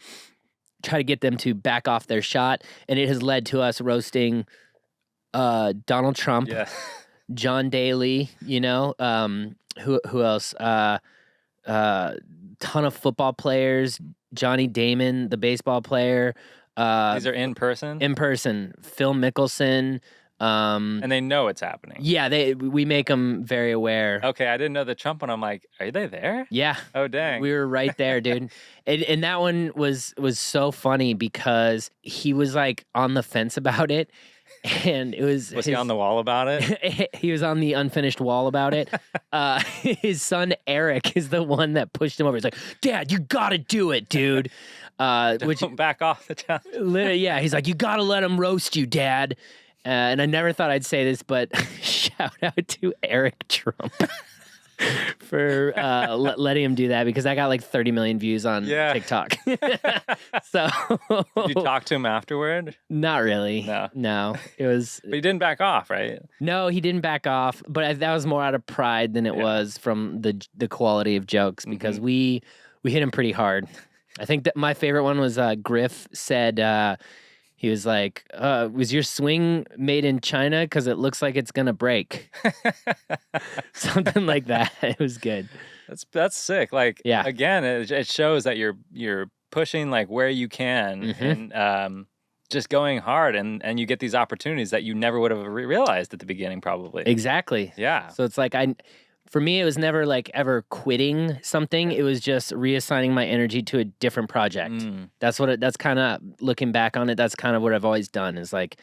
try to get them to back off their shot, and it has led to us roasting Donald Trump, John Daly, who else? Ton of football players, Johnny Damon, the baseball player. These are in person? In person. Phil Mickelson. And they know it's happening. Yeah, we make them very aware. Okay, I didn't know the Trump one. I'm like, are they there? Yeah. Oh, dang. We were right there, dude. And that one was so funny because he was like on the fence about it. And it was... Was he on the wall about it? He was on the unfinished wall about it. His son, Eric, is the one that pushed him over. He's like, Dad, you gotta do it, dude. Don't back off the challenge. Literally, yeah. He's like, you gotta let him roast you, Dad. And I never thought I'd say this, but shout out to Eric Trump for letting him do that, because I got like 30 million views on TikTok. So did you talk to him afterward? Not really. No. It was. But he didn't back off, right? No, he didn't back off. But that was more out of pride than it was from the quality of jokes, because we hit him pretty hard. I think that my favorite one was Griff said. He was like, was your swing made in China? Because it looks like it's going to break. Something like that. It was good. That's sick. Like, Yeah. again, it shows that you're pushing like where you can, and just going hard, and you get these opportunities that you never would have realized at the beginning, probably. Exactly. Yeah. So it's like for me, it was never like ever quitting something. It was just reassigning my energy to a different project. That's kind of looking back on it. That's kind of what I've always done is like,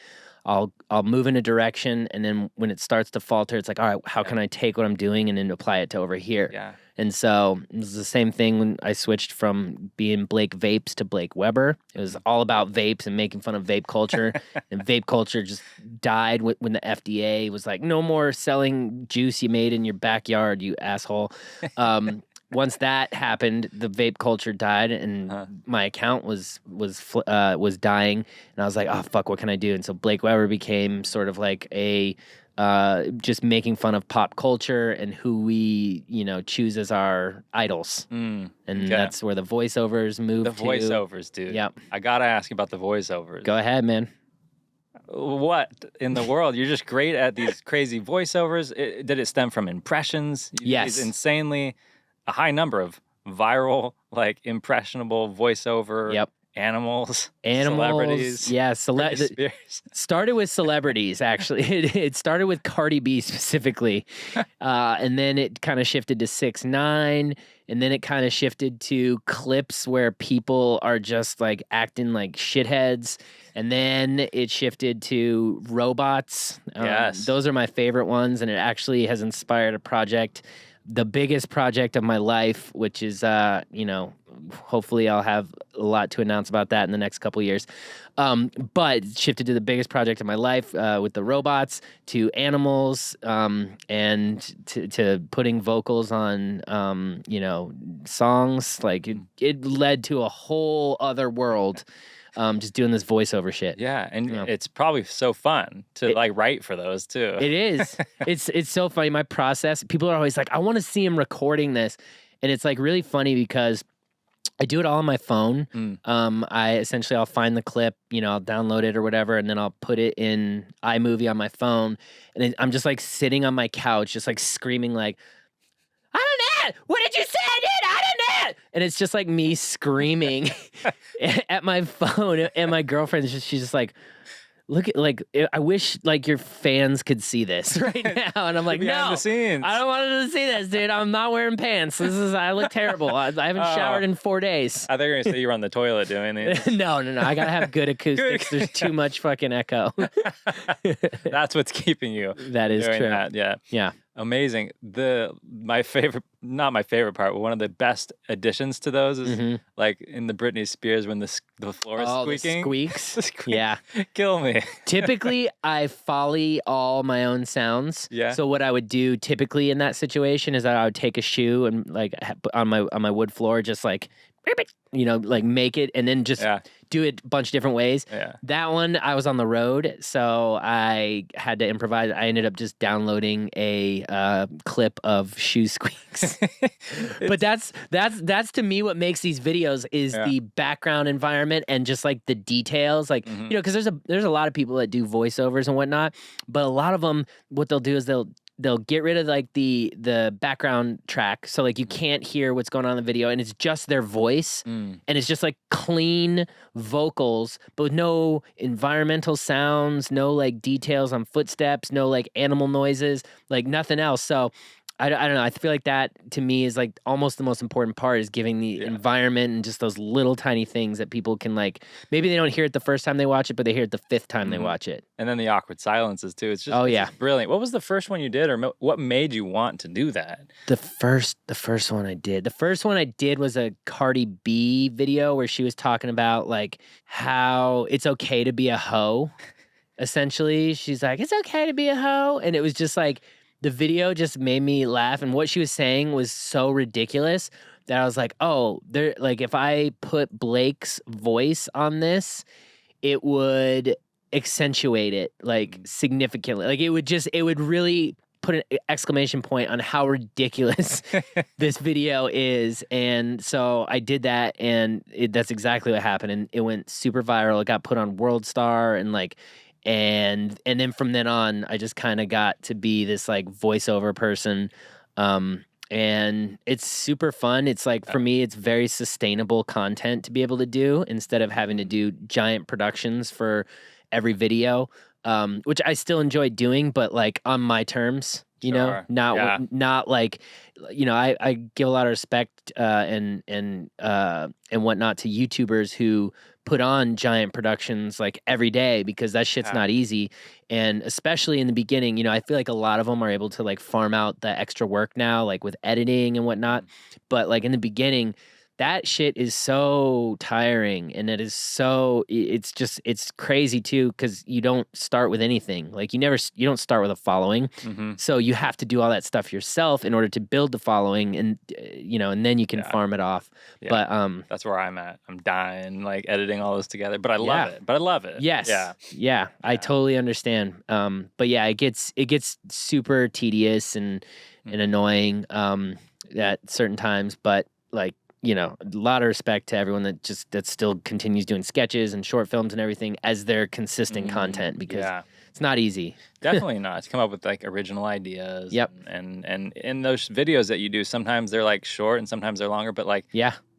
I'll move in a direction, and then when it starts to falter, it's like, all right, how can I take what I'm doing and then apply it to over here? Yeah. And so it was the same thing when I switched from being Blake Vapes to Blake Weber. It was all about vapes and making fun of vape culture. And vape culture just died when the FDA was like, no more selling juice you made in your backyard, you asshole. Once that happened, the vape culture died, and my account was dying. And I was like, oh fuck, what can I do? And so Blake Weber became sort of like a just making fun of pop culture and who we choose as our idols. And that's where the voiceovers moved. The voiceovers, dude. Yep. I gotta ask you about the voiceovers. Go ahead, man. What in the world? You're just great at these crazy voiceovers. Did it stem from impressions? Yes. It's insanely a high number of viral, like impressionable voiceover animals, celebrities. Yeah, started with celebrities, actually. It started with Cardi B specifically. And then it kind of shifted to 6ix9ine, and then it kind of shifted to clips where people are just like acting like shitheads. And then it shifted to robots. Yes. Those are my favorite ones, and it actually has inspired a project, the biggest project of my life, which is, hopefully I'll have a lot to announce about that in the next couple of years. But it shifted to the biggest project of my life with the robots, to animals, and to putting vocals on, songs. Like it led to a whole other world. Just doing this voiceover shit. Yeah, and it's probably so fun to like write for those too. It is. It's so funny. My process, people are always like, I want to see him recording this. And it's like really funny because I do it all on my phone. I'll find the clip, I'll download it or whatever, and then I'll put it in iMovie on my phone. And I'm just like sitting on my couch, just like screaming like, I don't know. What did you say, dude? I don't know. And it's just like me screaming at my phone. And my girlfriend, she's just like, look at, like, I wish like your fans could see this right now. And I'm like, no, the scenes. I don't want them to see this, dude. I'm not wearing pants. I look terrible. I haven't showered in 4 days. I thought you were going to say you were on the toilet doing these. No. I got to have good acoustics. There's too much fucking echo. That's what's keeping you. That is true. That. Yeah. Yeah. Amazing. My favorite, not my favorite part, but one of the best additions to those is like in the Britney Spears when the floor is squeaking. The squeaks. The squeak. Yeah. Kill me. Typically, I foley all my own sounds. Yeah. So what I would do typically in that situation is that I would take a shoe and like on my wood floor, just like, like make it and then just do it a bunch of different ways. Yeah. That one, I was on the road, so I had to improvise. I ended up just downloading a clip of shoe squeaks. But that's to me what makes these videos is the background environment and just like the details, like because there's a lot of people that do voiceovers and whatnot, but a lot of them, what they'll do is they'll get rid of like the background track, so like you can't hear what's going on in the video, and it's just their voice, and it's just like clean vocals, but with no environmental sounds, no like details on footsteps, no like animal noises, like nothing else. So I don't know. I feel like that to me is like almost the most important part, is giving the environment and just those little tiny things that people can like, maybe they don't hear it the first time they watch it, but they hear it the 5th time they watch it. And then the awkward silences too. It's just, it's brilliant. What was the first one you did, or what made you want to do that? The first one I did was a Cardi B video where she was talking about like how it's okay to be a hoe. Essentially, she's like, it's okay to be a hoe. And it was just like, the video just made me laugh, and what she was saying was so ridiculous that I was like, "Oh, there!" Like, if I put Blake's voice on this, it would accentuate it like significantly. Like, it would really put an exclamation point on how ridiculous this video is. And so I did that, and that's exactly what happened. And it went super viral. It got put on World Star, and like. And then from then on, I just kind of got to be this like voiceover person. And it's super fun. It's like, for me, it's very sustainable content to be able to do instead of having to do giant productions for every video, which I still enjoy doing, but like on my terms, Sure. not like, I give a lot of respect and whatnot to YouTubers who put on giant productions like every day, because that shit's not easy. And especially in the beginning, I feel like a lot of them are able to like farm out the extra work now, like with editing and whatnot. But like in the beginning, that shit is so tiring, and it's crazy too, because you don't start with anything. Like you don't start with a following. So you have to do all that stuff yourself in order to build the following, and and then you can farm it off. But that's where I'm at. I'm dying, like editing all this together, but I love it. Yes. Yeah. I totally understand. But yeah, it gets super tedious and annoying at certain times, but like, a lot of respect to everyone that still continues doing sketches and short films and everything as their consistent content, because it's not easy. Definitely not. To come up with like original ideas. Yep. And in those videos that you do, sometimes they're like short and sometimes they're longer, but like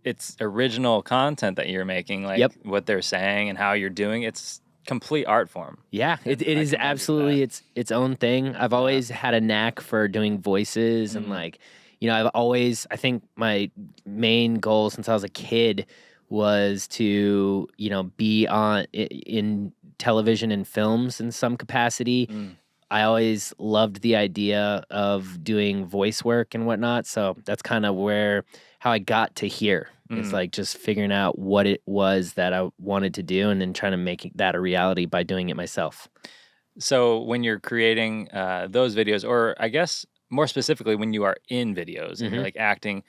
it's original content that you're making, like what they're saying and how you're doing. It's complete art form. Yeah, it is absolutely its own thing. I've always had a knack for doing voices and like, I think my main goal since I was a kid was to, be in television and films in some capacity. I always loved the idea of doing voice work and whatnot. So that's kind of how I got to here. It's like just figuring out what it was that I wanted to do and then trying to make that a reality by doing it myself. So when you're creating those videos, or I guess more specifically when you are in videos and you're like acting,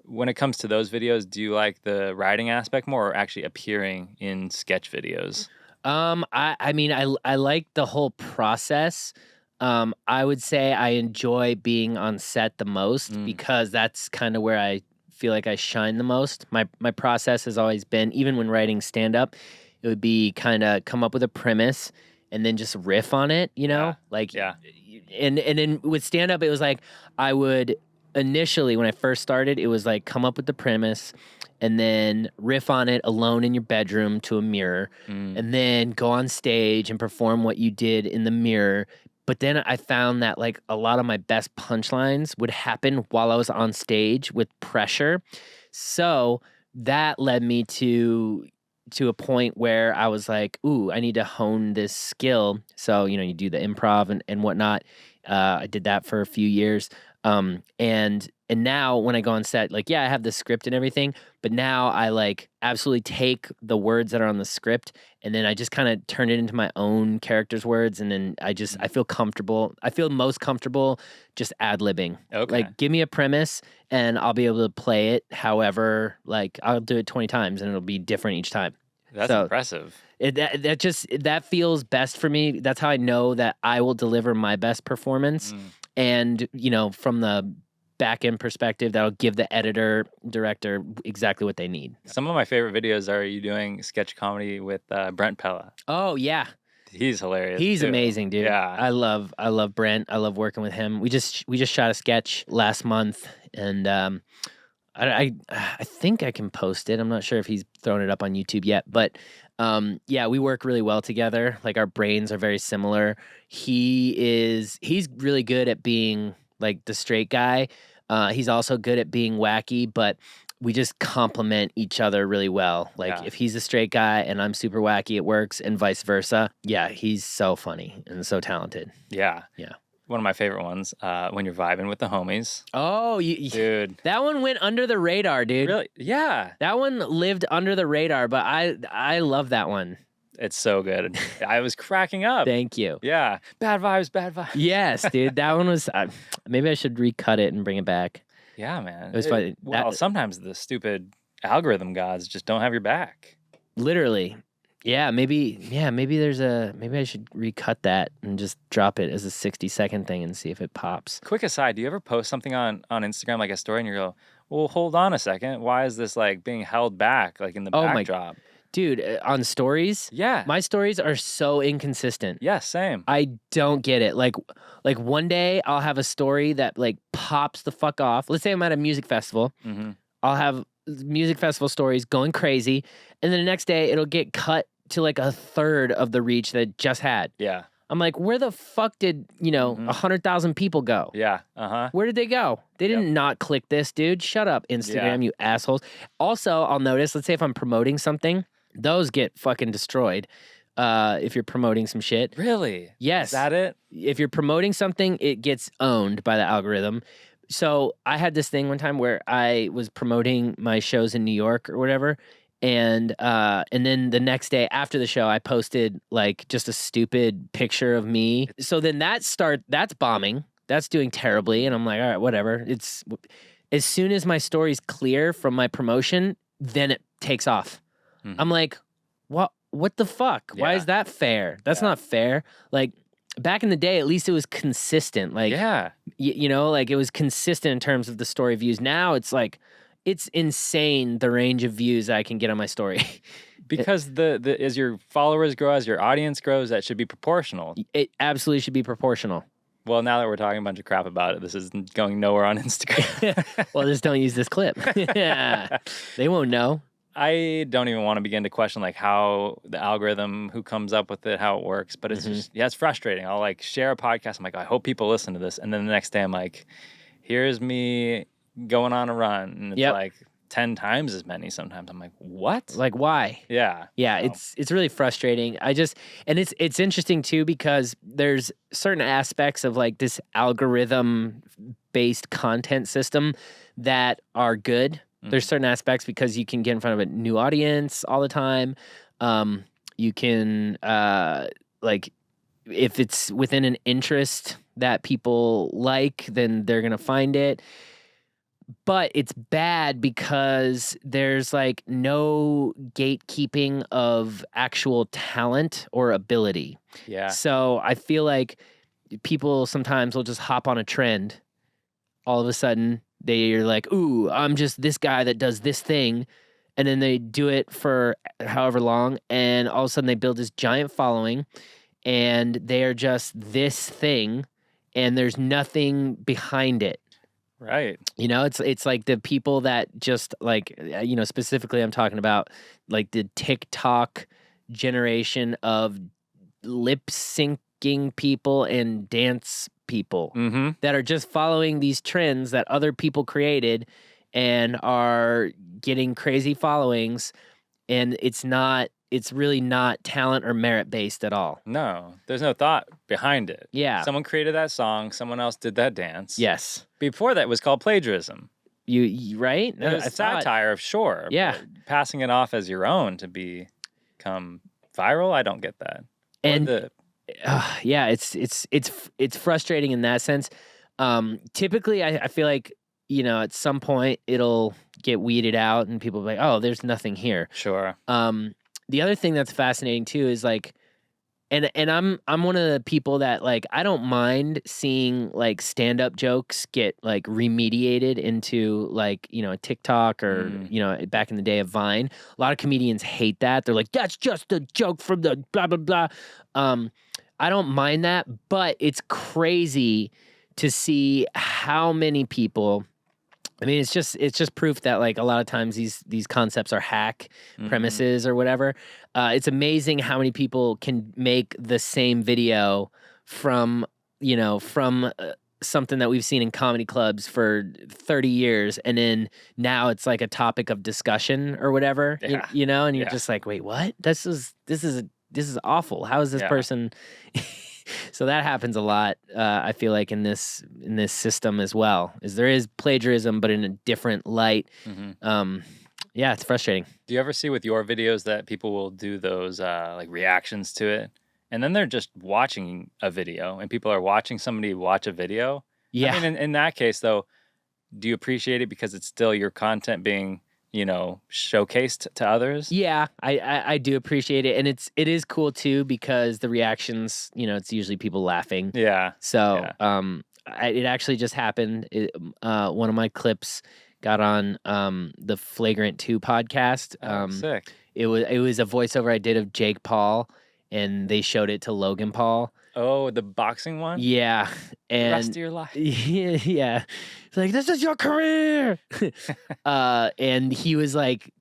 when it comes to those videos, do you like the writing aspect more or actually appearing in sketch videos? I mean, I like the whole process. I would say I enjoy being on set the most, because that's kind of where I feel like I shine the most. My process has always been, even when writing stand up, it would be kind of come up with a premise and then just riff on it, and then with stand up it was like I would initially, when I first started, it was like come up with the premise and then riff on it alone in your bedroom to a mirror, and then go on stage and perform what you did in the mirror. But then I found that like a lot of my best punchlines would happen while I was on stage with pressure. So that led me to a point where I was like, ooh, I need to hone this skill. So, you do the improv and whatnot. I did that for a few years. And now when I go on set, like, I have the script and everything, but now I like absolutely take the words that are on the script and then I just kind of turn it into my own character's words. And then I feel comfortable. I feel most comfortable just ad-libbing. Okay. Like, give me a premise and I'll be able to play it however, like I'll do it 20 times and it'll be different each time. That's impressive. That feels best for me. That's how I know that I will deliver my best performance. And, from the back end perspective, that'll give the editor, director exactly what they need. Some of my favorite videos are you doing sketch comedy with Brent Pella. Oh, yeah. He's hilarious. He's amazing, dude. Yeah. I love Brent. I love working with him. We just shot a sketch last month, and I think I can post it. I'm not sure if he's thrown it up on YouTube yet, but we work really well together. Like, our brains are very similar. He's really good at being like the straight guy. He's also good at being wacky, but we just complement each other really well. Like, if he's a straight guy and I'm super wacky, it works, and vice versa. Yeah, he's so funny and so talented. Yeah. Yeah. One of my favorite ones, when you're vibing with the homies. Oh, dude. That one went under the radar, dude. Really? Yeah. That one lived under the radar, but I love that one. It's so good. I was cracking up. Thank you. Yeah. Bad vibes. Yes, dude. That one was... maybe I should recut it and bring it back. Yeah, man. It was funny. Well, sometimes the stupid algorithm gods just don't have your back. Literally. Yeah, maybe I should recut that and just drop it as a 60-second thing and see if it pops. Quick aside, do you ever post something on Instagram, like a story, and you go, well, hold on a second. Why is this like being held back, like in the backdrop? Dude, on stories? Yeah. My stories are so inconsistent. Yeah, same. I don't get it. Like one day I'll have a story that like pops the fuck off. Let's say I'm at a music festival. Mm-hmm. I'll have music festival stories going crazy, and then the next day it'll get cut to like a third of the reach that it just had. Yeah. I'm like, where the fuck did, 100,000 people go? Yeah. Uh-huh. Where did they go? They didn't not click this, dude. Shut up, Instagram, you assholes. Also, I'll notice, let's say if I'm promoting something, those get fucking destroyed if you're promoting some shit. Really? Yes. Is that it? If you're promoting something, it gets owned by the algorithm. So I had this thing one time where I was promoting my shows in New York or whatever, and then the next day after the show, I posted like just a stupid picture of me. So then that's bombing. That's doing terribly, and I'm like, all right, whatever. It's as soon as my story's clear from my promotion, then it takes off. Mm-hmm. I'm like, what the fuck? Yeah. Why is that fair? That's not fair. Like, back in the day, at least it was consistent. Like, like it was consistent in terms of the story views. Now it's like, it's insane the range of views I can get on my story. Because as your followers grow, as your audience grows, that should be proportional. It absolutely should be proportional. Well, now that we're talking a bunch of crap about it, this is going nowhere on Instagram. Well, just don't use this clip. Yeah, they won't know. I don't even want to begin to question like how the algorithm, who comes up with it, how it works. But it's just, it's frustrating. I'll like share a podcast. I'm like, I hope people listen to this. And then the next day I'm like, here's me going on a run. And it's like 10 times as many sometimes. I'm like, what? Like, why? Yeah. Yeah, it's really frustrating. And it's interesting too, because there's certain aspects of like this algorithm-based content system that are good. There's certain aspects because you can get in front of a new audience all the time. You can, like, if it's within an interest that people like, then they're going to find it. But it's bad because there's, like, no gatekeeping of actual talent or ability. Yeah. So I feel like people sometimes will just hop on a trend. All of a sudden, they're like, ooh, I'm just this guy that does this thing. And then they do it for however long. And all of a sudden they build this giant following. And they are just this thing. And there's nothing behind it. Right. It's like the people that just like, specifically I'm talking about like the TikTok generation of lip syncing people and dance people that are just following these trends that other people created and are getting crazy followings, and it's really not talent or merit based at all. No, there's no thought behind it. Yeah. Someone created that song, someone else did that dance. Yes. Before that it was called plagiarism. You right? It was satire of sure. Yeah. Passing it off as your own to become viral, I don't get that. And yeah, it's frustrating in that sense. Typically, I feel like at some point it'll get weeded out, and people will be like, "Oh, there's nothing here." Sure. The other thing that's fascinating too is like, and I'm one of the people that like I don't mind seeing like stand up jokes get like remediated into like a TikTok or back in the day of Vine. A lot of comedians hate that. They're like, "That's just a joke from the blah blah blah." I don't mind that, but it's crazy to see how many people. I mean, it's just proof that like a lot of times these concepts are hack premises or whatever. It's amazing how many people can make the same video from something that we've seen in comedy clubs for 30 years, and then now it's like a topic of discussion or whatever. Yeah. And you're just like, wait, what? This is awful. How is this person? So that happens a lot. I feel like in this system as well, is there is plagiarism, but in a different light. Yeah, it's frustrating. Do you ever see with your videos that people will do those like reactions to it, and then they're just watching a video, and people are watching somebody watch a video? Yeah. I mean, in that case, though, do you appreciate it because it's still your content being showcased to others? Yeah, I do appreciate it, and it is cool too because the reactions, it's usually people laughing. Yeah. So, it actually just happened. One of my clips got on the Flagrant 2 podcast. Sick. It was a voiceover I did of Jake Paul, and they showed it to Logan Paul. Oh, the boxing one? Yeah, The rest and of your life. yeah, it's like, this is your career. And he was like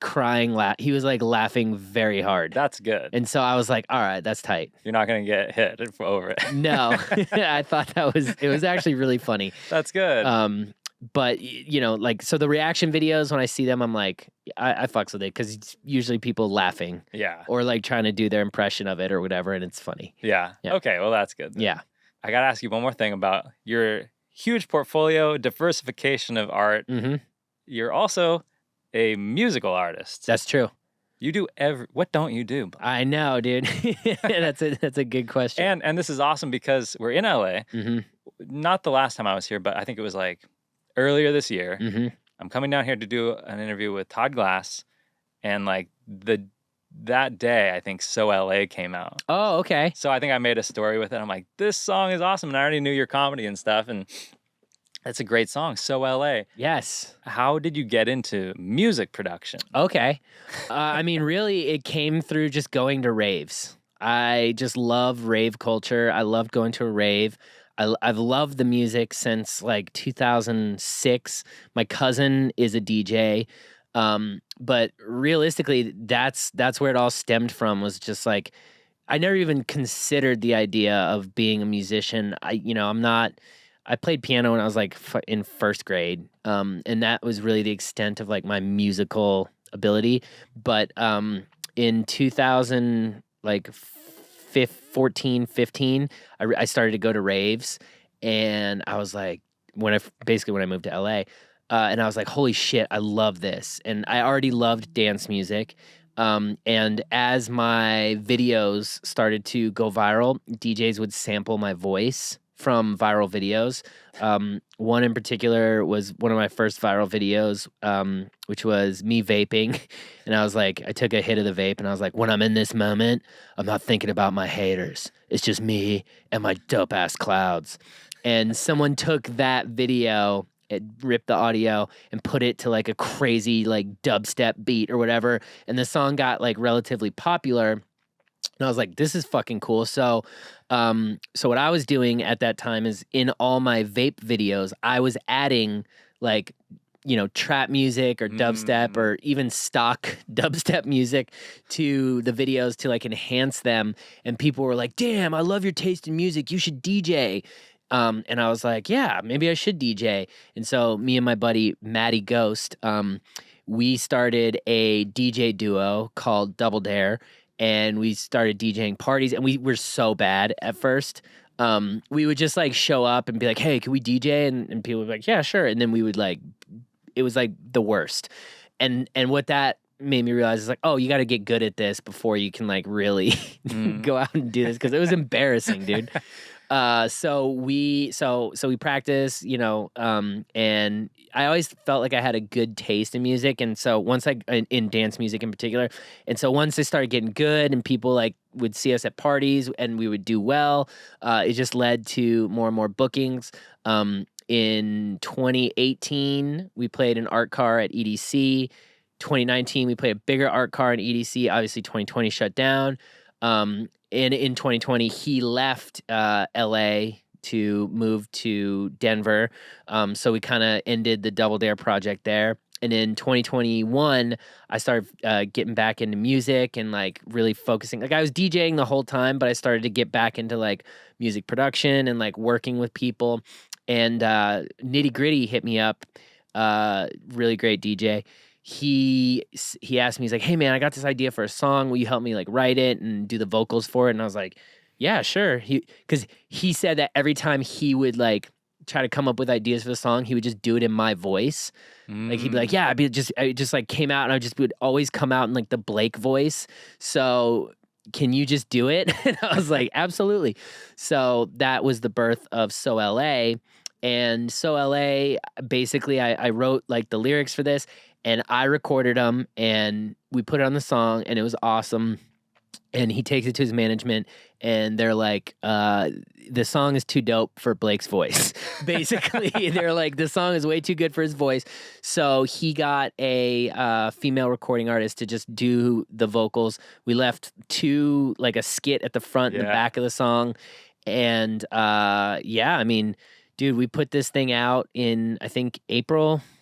crying, he was like laughing very hard. That's good. And so I was like, all right, that's tight. You're not gonna get hit over it. No, I thought it was actually really funny. That's good. But you know, like, so the reaction videos, when I see them, I'm like, I fucks with it, because it's usually people laughing, yeah, or like trying to do their impression of it or whatever, and it's funny. Yeah. Okay, well, that's good then. Yeah. I gotta ask you one more thing about your huge portfolio, diversification of art. Mm-hmm. You're also a musical artist. That's true. You do what don't you do? I know, dude. That's a good question. And this is awesome because we're in LA. Mm-hmm. Not the last time I was here, but I think it was like earlier this year. Mm-hmm. I'm coming down here to do an interview with Todd Glass, and like that day, I think So LA came out. Oh, okay. So I think I made a story with it. I'm like, this song is awesome, and I already knew your comedy and stuff, and it's a great song, So LA. Yes. How did you get into music production? Okay. I mean, really, it came through just going to raves. I just love rave culture. I loved going to a rave. I've loved the music since like 2006. My cousin is a DJ. But realistically, that's where it all stemmed from, was just like, I never even considered the idea of being a musician. I played piano when I was like in first grade. And that was really the extent of like my musical ability. But in 2000, like 14, 15, I started to go to raves, and I was like, when I moved to LA, and I was like, holy shit, I love this. And I already loved dance music. And as my videos started to go viral, DJs would sample my voice from viral videos. One in particular was one of my first viral videos, which was me vaping. And I was like, I took a hit of the vape, and I was like, when I'm in this moment, I'm not thinking about my haters. It's just me and my dope ass clouds. And someone took that video, it ripped the audio and put it to like a crazy like dubstep beat or whatever. And the song got like relatively popular. And I was like, this is fucking cool. So what I was doing at that time is, in all my vape videos, I was adding like, you know, trap music or dubstep or even stock dubstep music to the videos to like enhance them. And people were like, damn, I love your taste in music. You should DJ. And I was like, yeah, maybe I should DJ. And so me and my buddy, Matty Ghost, we started a DJ duo called Double Dare. And we started DJing parties, and we were so bad at first. We would just like show up and be like, hey, can we DJ? And people would be like, yeah, sure. And then we would like, it was like the worst. And what that made me realize is like, oh, you got to get good at this before you can like really go out and do this, because it was embarrassing, dude. So we practiced, you know, and I always felt like I had a good taste in music. And so in dance music in particular. And so once I started getting good and people like would see us at parties and we would do well, it just led to more and more bookings. In 2018, we played an art car at EDC. 2019, we played a bigger art car in EDC. Obviously 2020 shut down. And in 2020, he left LA to move to Denver. So we kind of ended the Double Dare project there. And in 2021, I started getting back into music and like really focusing. Like I was DJing the whole time, but I started to get back into like music production and like working with people. And Nitty Gritty hit me up, really great DJ. He asked me, he's like, hey man, I got this idea for a song. Will you help me like write it and do the vocals for it? And I was like, yeah, sure. Because he said that every time he would like try to come up with ideas for the song, he would just do it in my voice. Like he'd be like, yeah, it just like came out, and I would always come out in like the Blake voice. So can you just do it? And I was like, absolutely. So that was the birth of So LA. And So LA, basically I wrote like the lyrics for this, and I recorded them, and we put it on the song, and it was awesome. And he takes it to his management, and they're like, the song is too dope for Blake's voice. Basically, they're like, the song is way too good for his voice. So he got a female recording artist to just do the vocals. We left like a skit at the front and the back of the song. And yeah, I mean, dude, we put this thing out in, I think,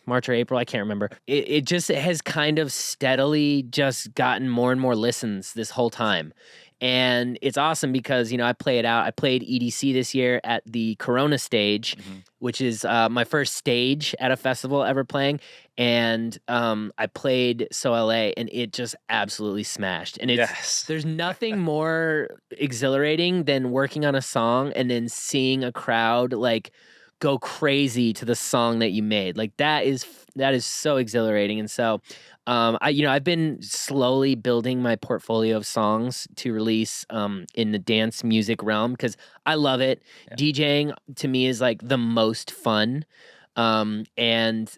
March or April, I can't remember. It just has kind of steadily just gotten more and more listens this whole time. And it's awesome because, I play it out. I played EDC this year at the Corona stage, which is my first stage at a festival ever playing. And I played So LA, and it just absolutely smashed. And there's nothing more exhilarating than working on a song and then seeing a crowd like go crazy to the song that you made. Like that is so exhilarating. And so I've been slowly building my portfolio of songs to release in the dance music realm because I love it. Yeah. DJing to me is like the most fun. And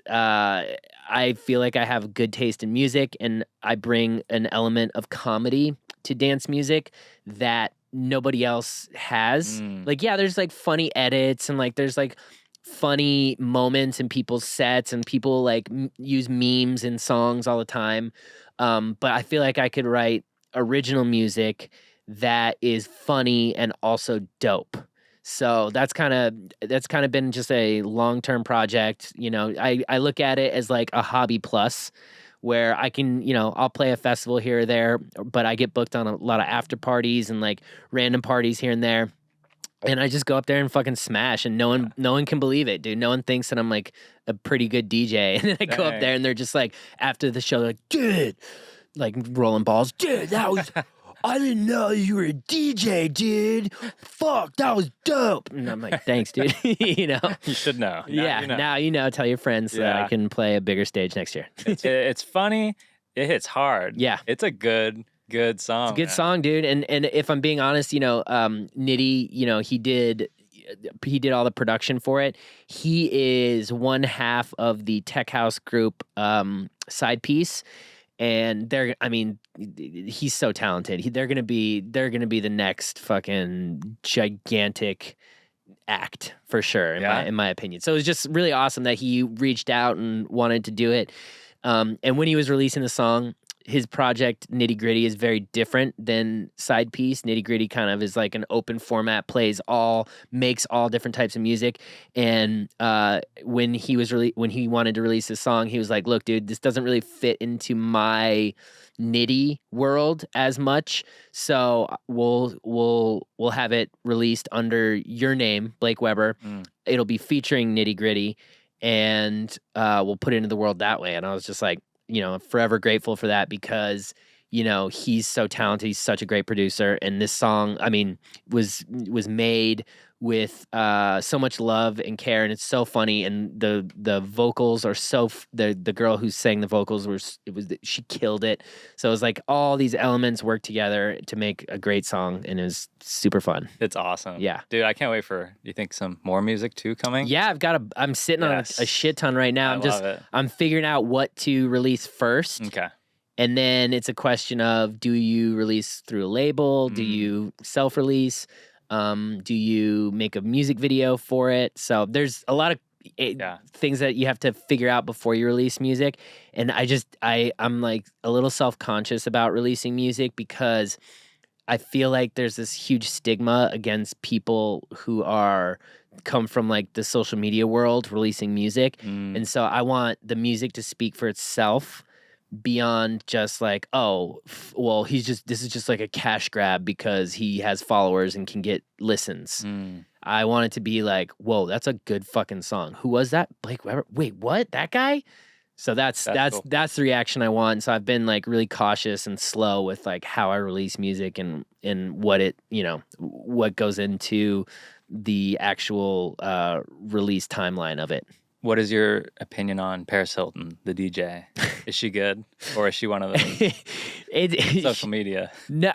I feel like I have good taste in music, and I bring an element of comedy to dance music that nobody else has. Like, yeah, there's like funny edits, and like there's like funny moments in people's sets, and people like use memes in songs all the time. But I feel like I could write original music that is funny and also dope. So that's kind of been just a long-term project. I look at it as like a hobby plus, where I can, I'll play a festival here or there, but I get booked on a lot of after parties and like random parties here and there. And I just go up there and fucking smash, and no one can believe it, dude. No one thinks that I'm like a pretty good DJ. And then I go up there and they're just like, after the show, they're like, dude, like rolling balls, dude, that was... I didn't know you were a DJ, dude. Fuck, that was dope. And I'm like, thanks, dude. You should know. Now you know. Tell your friends that I can play a bigger stage next year. It's funny. It hits hard. Yeah. It's a good song. It's a good song, dude. And if I'm being honest, Nitty, he did all the production for it. He is one half of the Tech House group Side Piece. And he's so talented. They're gonna be the next fucking gigantic act for sure, in my opinion. So it was just really awesome that he reached out and wanted to do it. And when he was releasing the song, his project Nitty Gritty is very different than Side Piece. Nitty Gritty kind of is like an open format, makes all different types of music. And when he wanted to release this song, he was like, "Look, dude, this doesn't really fit into my Nitty world as much. So we'll have it released under your name, Blake Weber. It'll be featuring Nitty Gritty, and we'll put it into the world that way." And I was just like, forever grateful for that because, he's so talented. He's such a great producer. And this song, was made with so much love and care, and it's so funny. And the vocals are the girl who sang the vocals she killed it. So it was like all these elements work together to make a great song, and it was super fun. It's awesome. Yeah. Dude, I can't wait do you think some more music too coming? Yeah, I'm sitting on a shit ton right now. I'm figuring out what to release first. Okay. And then it's a question of, do you release through a label? Do you self-release? Do you make a music video for it? So there's a lot of things that you have to figure out before you release music. And I'm like a little self-conscious about releasing music because I feel like there's this huge stigma against people who come from like the social media world releasing music. And so I want the music to speak for itself beyond just like, this is just like a cash grab because he has followers and can get listens. I want it to be like, whoa, that's a good fucking song. Who was that? Blake Weber? Wait, what? That guy? So that's cool. That's the reaction I want. And so I've been like really cautious and slow with like how I release music and what what goes into the actual release timeline of it. What is your opinion on Paris Hilton, the DJ? Is she good, or is she one of those social media? No,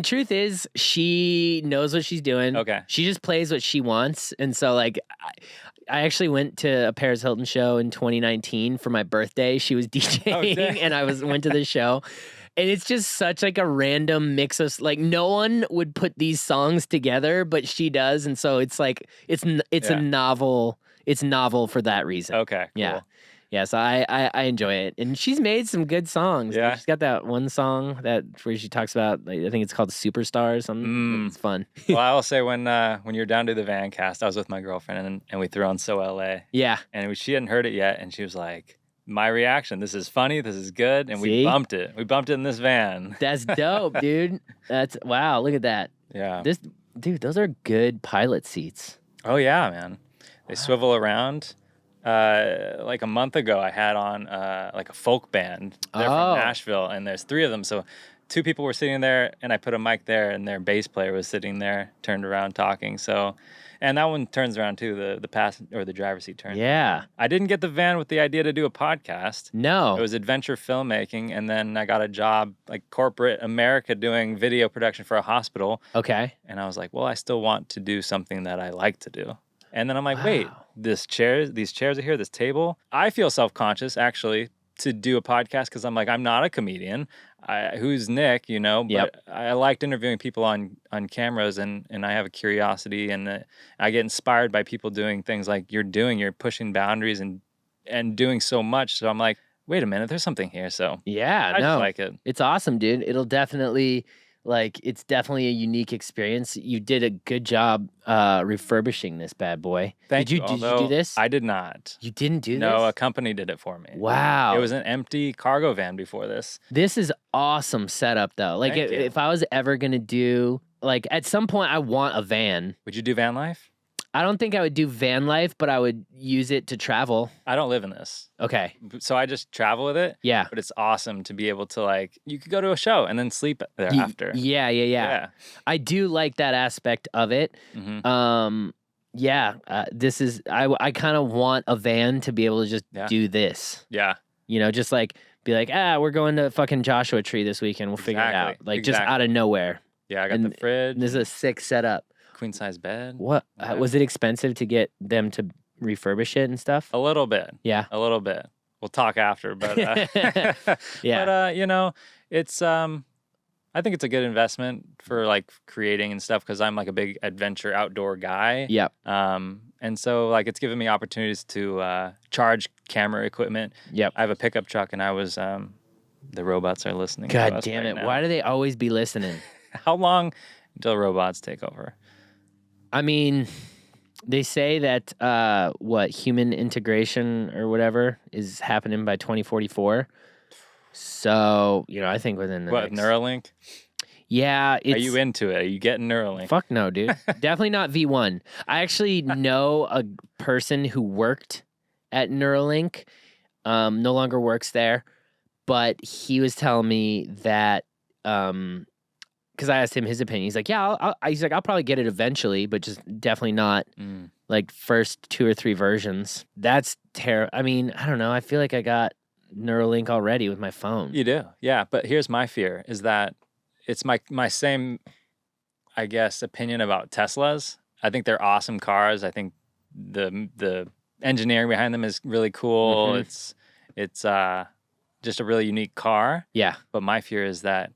truth is, she knows what she's doing. Okay, she just plays what she wants, and so like, I actually went to a Paris Hilton show in 2019 for my birthday. She was DJing, and I went to the show. And it's just such like a random mix of like no one would put these songs together, but she does, and so it's like it's a novel. It's novel for that reason. Okay, cool. Yeah, so I enjoy it, and she's made some good songs. Yeah, she's got that one song where she talks about, like, I think it's called "Superstar" or something. It's fun. Well, I will say when you're down to the Vancast, I was with my girlfriend and we threw on "So LA." Yeah, and she hadn't heard it yet, and she was like, "My reaction. This is funny. This is good." And we bumped it. We bumped it in this van. That's dope, dude. That's wow. Look at that. Yeah. Dude, those are good pilot seats. Oh yeah, man. They swivel around. Like a month ago, I had on like a folk band. They're from Nashville, and there's 3 of them. So 2 people were sitting there, and I put a mic there, and their bass player was sitting there, turned around talking. So, and that one turns around too. The passenger or the driver's seat turns. Yeah. I didn't get the van with the idea to do a podcast. No. It was adventure filmmaking, and then I got a job like corporate America doing video production for a hospital. Okay. And I was like, well, I still want to do something that I like to do. And then I'm like, wait, these chairs are here, this table. I feel self-conscious, actually, to do a podcast because I'm like, I'm not a comedian. Who's Nick, you know? But I liked interviewing people on cameras, and I have a curiosity, and I get inspired by people doing things like you're doing. You're pushing boundaries and doing so much. So I'm like, wait a minute, there's something here. So yeah, I just like it. It's awesome, dude. It'll definitely... Like, it's definitely a unique experience. You did a good job refurbishing this bad boy. Thank you. Did you do this? I did not. You didn't do this? No, a company did it for me. Wow. It was an empty cargo van before this. This is awesome setup, though. Like, if I was ever going to do... Like, at some point, I want a van. Would you do van life? I don't think I would do van life, but I would use it to travel. I don't live in this. Okay. So I just travel with it. Yeah. But it's awesome to be able to, like, you could go to a show and then sleep there after. Yeah. I do like that aspect of it. Mm-hmm. This is, I kind of want a van to be able to just do this. Yeah. You know, just like, be like, we're going to fucking Joshua Tree this weekend. We'll figure it out. Like, just out of nowhere. Yeah, I got the fridge. This is a sick setup. Queen size bed. What was it expensive to get them to refurbish it and stuff? A little bit. Yeah. A little bit. We'll talk after, but yeah. But you know, it's I think it's a good investment for like creating and stuff because I'm like a big adventure outdoor guy. Yep. And so like it's given me opportunities to charge camera equipment. Yep. I have a pickup truck, and I was the robots are listening. God to us damn right it! now. Why do they always be listening? How long until robots take over? I mean, they say that human integration or whatever is happening by 2044. So, you know, I think within the next... Neuralink? Yeah, Are you into it? Are you getting Neuralink? Fuck no, dude. Definitely not V1. I actually know a person who worked at Neuralink, no longer works there, but he was telling me that because I asked him his opinion. He's like, yeah, I'll probably get it eventually, but just definitely not like first 2 or 3 versions. That's terrible. I mean, I don't know. I feel like I got Neuralink already with my phone. You do, yeah. But here's my fear: is that it's my same, I guess, opinion about Teslas. I think they're awesome cars. I think the engineering behind them is really cool. Mm-hmm. It's just a really unique car. Yeah. But my fear is that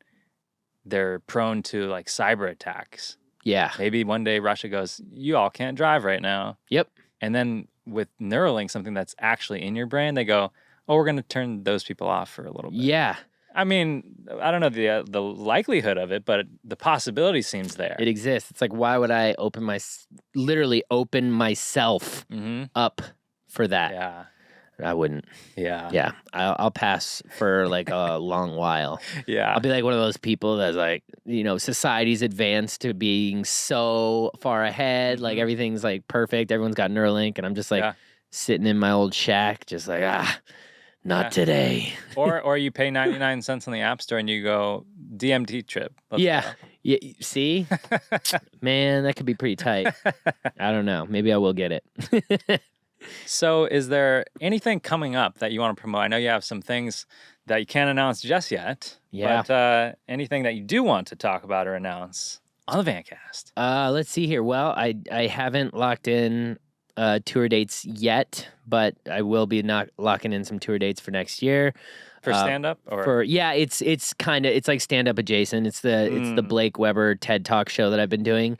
they're prone to like cyber attacks. Yeah. Maybe one day Russia goes, you all can't drive right now. Yep. And then with Neuralink, something that's actually in your brain, they go, oh, we're going to turn those people off for a little bit. Yeah. I mean, I don't know the likelihood of it, but the possibility seems there. It exists. It's like, why would I literally open myself up for that? Yeah. I wouldn't. Yeah. Yeah. I'll pass for like a long while. Yeah. I'll be like one of those people that's like, you know, society's advanced to being so far ahead. Like everything's like perfect. Everyone's got Neuralink. And I'm just like sitting in my old shack, just like, not today. or you pay 99 cents on the App Store and you go, DMT trip. Yeah. See? Man, that could be pretty tight. I don't know. Maybe I will get it. So is there anything coming up that you want to promote? I know you have some things that you can't announce just yet. Yeah. But anything that you do want to talk about or announce on the Vancast? Let's see here. Well, I haven't locked in tour dates yet, but I will be locking in some tour dates for next year. For stand-up? Or? It's kind of, it's like stand-up adjacent. It's the Blake Weber TED Talk show that I've been doing.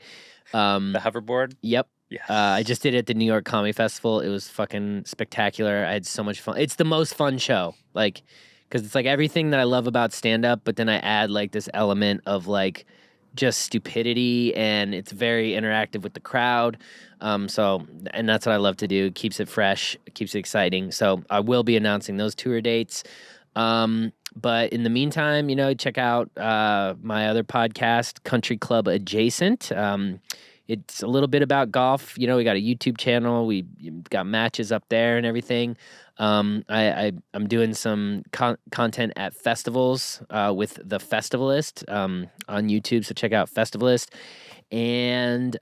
The hoverboard? Yep. Yes. I just did it at the New York Comedy Festival. It was fucking spectacular. I had so much fun. It's the most fun show, like, because it's like everything that I love about stand-up, but then I add like this element of like just stupidity, and it's very interactive with the crowd. And that's what I love to do. It keeps it fresh, it keeps it exciting. So I will be announcing those tour dates. But in the meantime, check out my other podcast, Country Club Adjacent. It's a little bit about golf. We got a YouTube channel. We got matches up there and everything. I'm doing some content at festivals with the Festivalist on YouTube. So check out Festivalist. And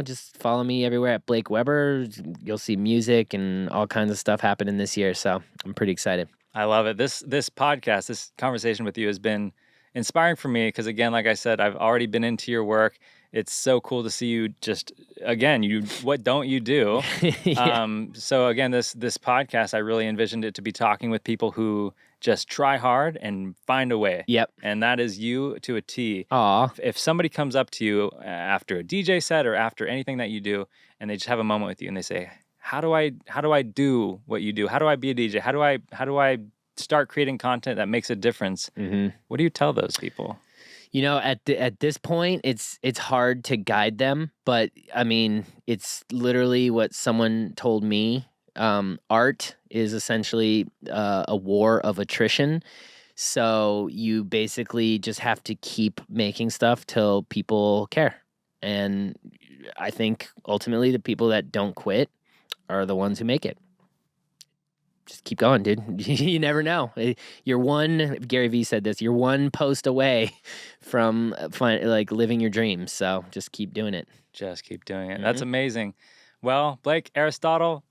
just follow me everywhere at Blake Weber. You'll see music and all kinds of stuff happening this year. So I'm pretty excited. I love it. This podcast, this conversation with you has been inspiring for me because, again, like I said, I've already been into your work. It's so cool to see you just, again, what don't you do? Yeah. So again, this podcast, I really envisioned it to be talking with people who just try hard and find a way. Yep. And that is you to a T. Aw. If somebody comes up to you after a DJ set or after anything that you do, and they just have a moment with you and they say, how do I do what you do? How do I be a DJ? How do I start creating content that makes a difference? Mm-hmm. What do you tell those people? At this point, it's hard to guide them, but I mean, it's literally what someone told me. Art is essentially a war of attrition. So you basically just have to keep making stuff till people care. And I think ultimately the people that don't quit are the ones who make it. Just keep going, dude. You never know. Gary Vee said this, you're one post away from living your dreams. So just keep doing it. Just keep doing it. Mm-hmm. That's amazing. Well, Blake, Aristotle,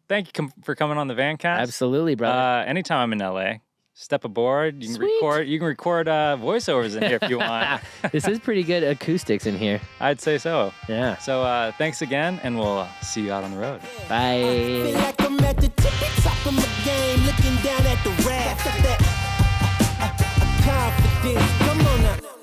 thank you for coming on the Vancast. Absolutely, brother. Anytime I'm in LA, step aboard. You can record voiceovers in here if you want. This is pretty good acoustics in here. I'd say so. Yeah. So thanks again, and we'll see you out on the road. Bye. Feel like I'm at the tippy top of my game, looking down at the raft. Confidence, come on now.